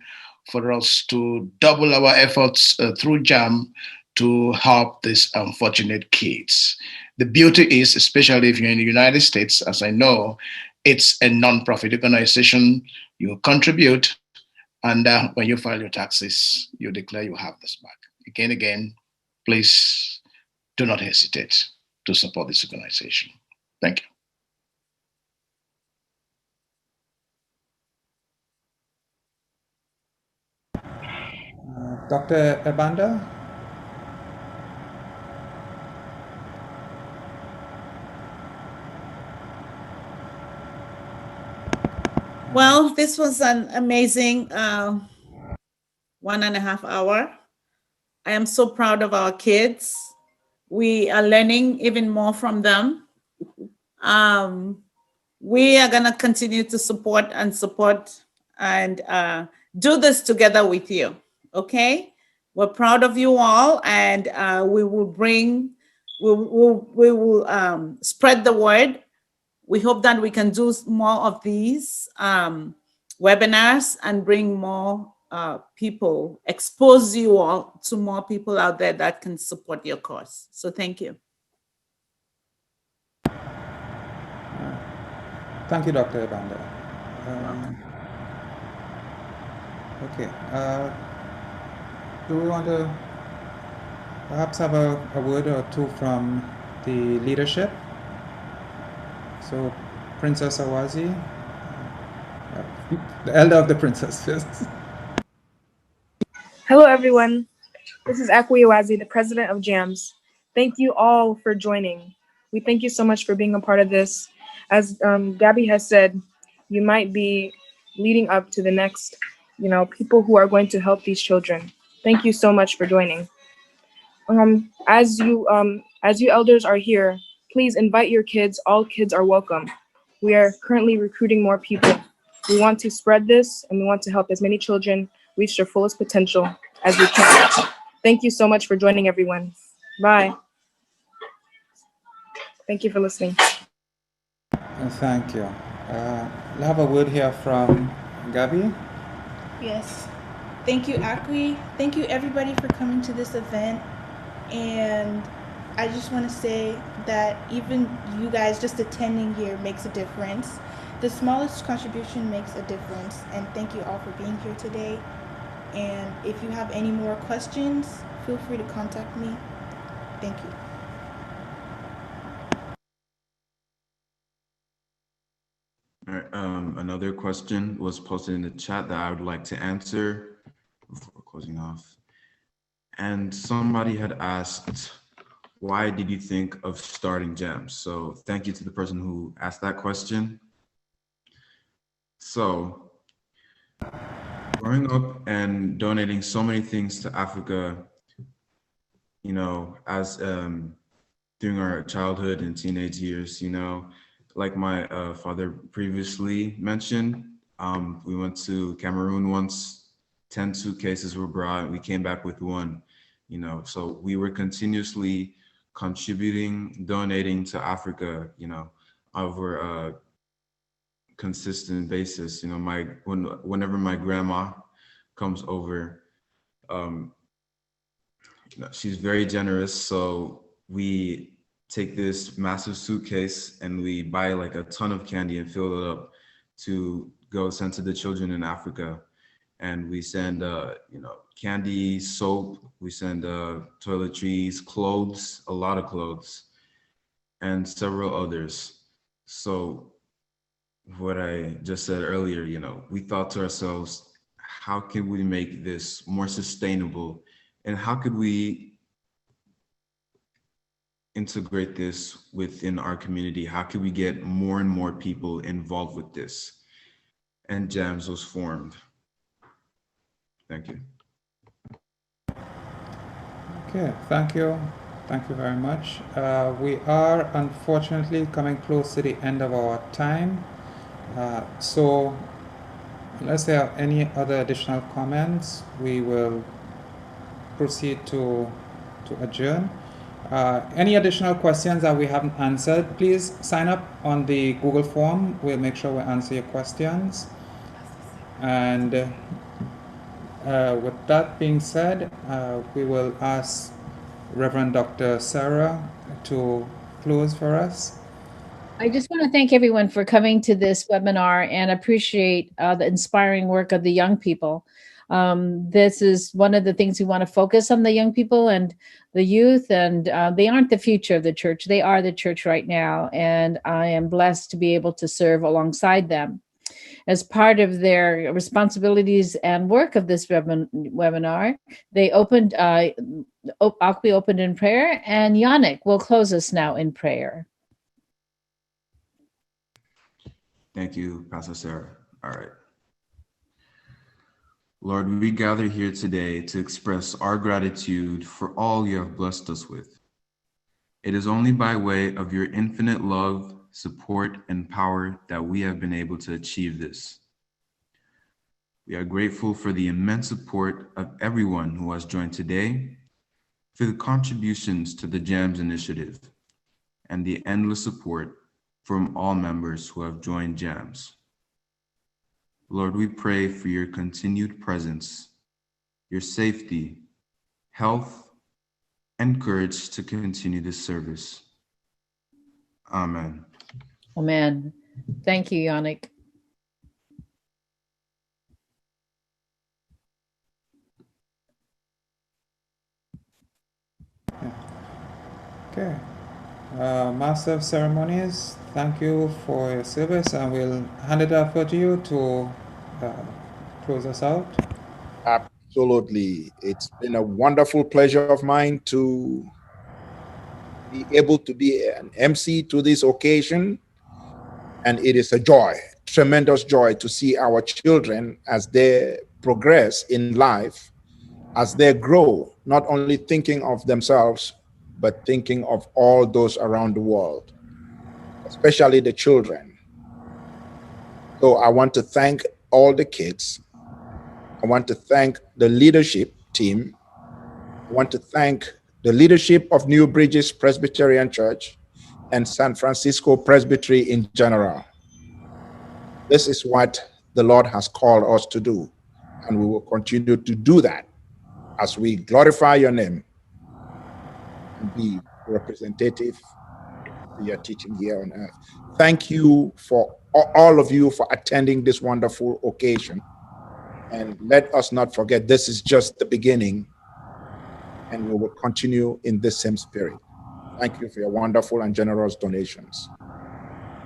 for us to double our efforts through JAM to help these unfortunate kids. The beauty is, especially if you're in the United States, as I know, it's a non-profit organization. You contribute, and when you file your taxes, you declare you have this back. Again, please do not hesitate to support this organization. Thank
you. Dr. Ebanda?
Well, this was an amazing 1.5 hours. I am so proud of our kids. We are learning even more from them. We are going to continue to support and do this together with you. Okay? We're proud of you all, and we will spread the word. We hope that we can do more of these webinars and bring more people, expose you all to more people out there that can support your cause. So thank you.
Thank you, Dr. Ebanda. Okay. Do we want to perhaps have a word or two from the leadership? So, Princess Awazi, the elder of the princesses.
Hello, everyone. This is Akwi Awazi, the president of JAMS. Thank you all for joining. We thank you so much for being a part of this. As Gabby has said, you might be leading up to the next, people who are going to help these children. Thank you so much for joining. As you elders are here, please invite your kids. All kids are welcome. We are currently recruiting more people. We want to spread this, and we want to help as many children reach their fullest potential as we can. Thank you so much for joining, everyone. Bye. Thank you for listening.
Thank you. We'll have a word here from Gabby.
Yes. Thank you, Akwi. Thank you, everybody, for coming to this event. And I just want to say that even you guys just attending here makes a difference. The smallest contribution makes a difference. And thank you all for being here today. And if you have any more questions, feel free to contact me. Thank you.
All right, another question was posted in the chat that I would like to answer before closing off. And somebody had asked, why did you think of starting JAMS? So thank you to the person who asked that question. So growing up and donating so many things to Africa, as during our childhood and teenage years, like my father previously mentioned, we went to Cameroon once, 10 suitcases were brought, we came back with one, so we were continuously contributing, donating to Africa, over a consistent basis. Whenever my grandma comes over, she's very generous. So we take this massive suitcase and we buy like a ton of candy and fill it up to go send to the children in Africa. And we send, candy, soap, we send toiletries, clothes, a lot of clothes, and several others. So what I just said earlier, we thought to ourselves, how can we make this more sustainable? And how could we integrate this within our community? How can we get more and more people involved with this? And JAMS was formed. Thank you.
Okay, thank you. Thank you very much. We are unfortunately coming close to the end of our time. So unless there are any other additional comments, we will proceed to adjourn. Any additional questions that we haven't answered, please sign up on the Google form. We'll make sure we answer your questions. And with that being said, we will ask Reverend Dr. Sarah to close for us.
I just want to thank everyone for coming to this webinar and appreciate the inspiring work of the young people. This is one of the things we want to focus on, the young people and the youth, and they aren't the future of the church. They are the church right now, and I am blessed to be able to serve alongside them. As part of their responsibilities and work of this webinar, they opened, Akwi opened in prayer, and Yannick will close us now in prayer.
Thank you, Pastor Sarah. All right. Lord, we gather here today to express our gratitude for all you have blessed us with. It is only by way of your infinite love, support, and power that we have been able to achieve this. We are grateful for the immense support of everyone who has joined today, for the contributions to the JAMS initiative, and the endless support from all members who have joined JAMS. Lord, we pray for your continued presence, your safety, health, and courage to continue this service. Amen.
Amen. Thank you, Yannick.
Okay. Master of Ceremonies, thank you for your service, and we'll hand it over to you to close us out.
Absolutely. It's been a wonderful pleasure of mine to be able to be an MC to this occasion. And it is a joy, tremendous joy to see our children as they progress in life, as they grow, not only thinking of themselves, but thinking of all those around the world, especially the children. So I want to thank all the kids. I want to thank the leadership team. I want to thank the leadership of New Bridges Presbyterian Church and San Francisco Presbytery in general. This is what the Lord has called us to do, and we will continue to do that as we glorify your name and be representative to your teaching here on earth. Thank you for all of you for attending this wonderful occasion. And let us not forget, this is just the beginning, and we will continue in this same spirit. Thank you for your wonderful and generous donations.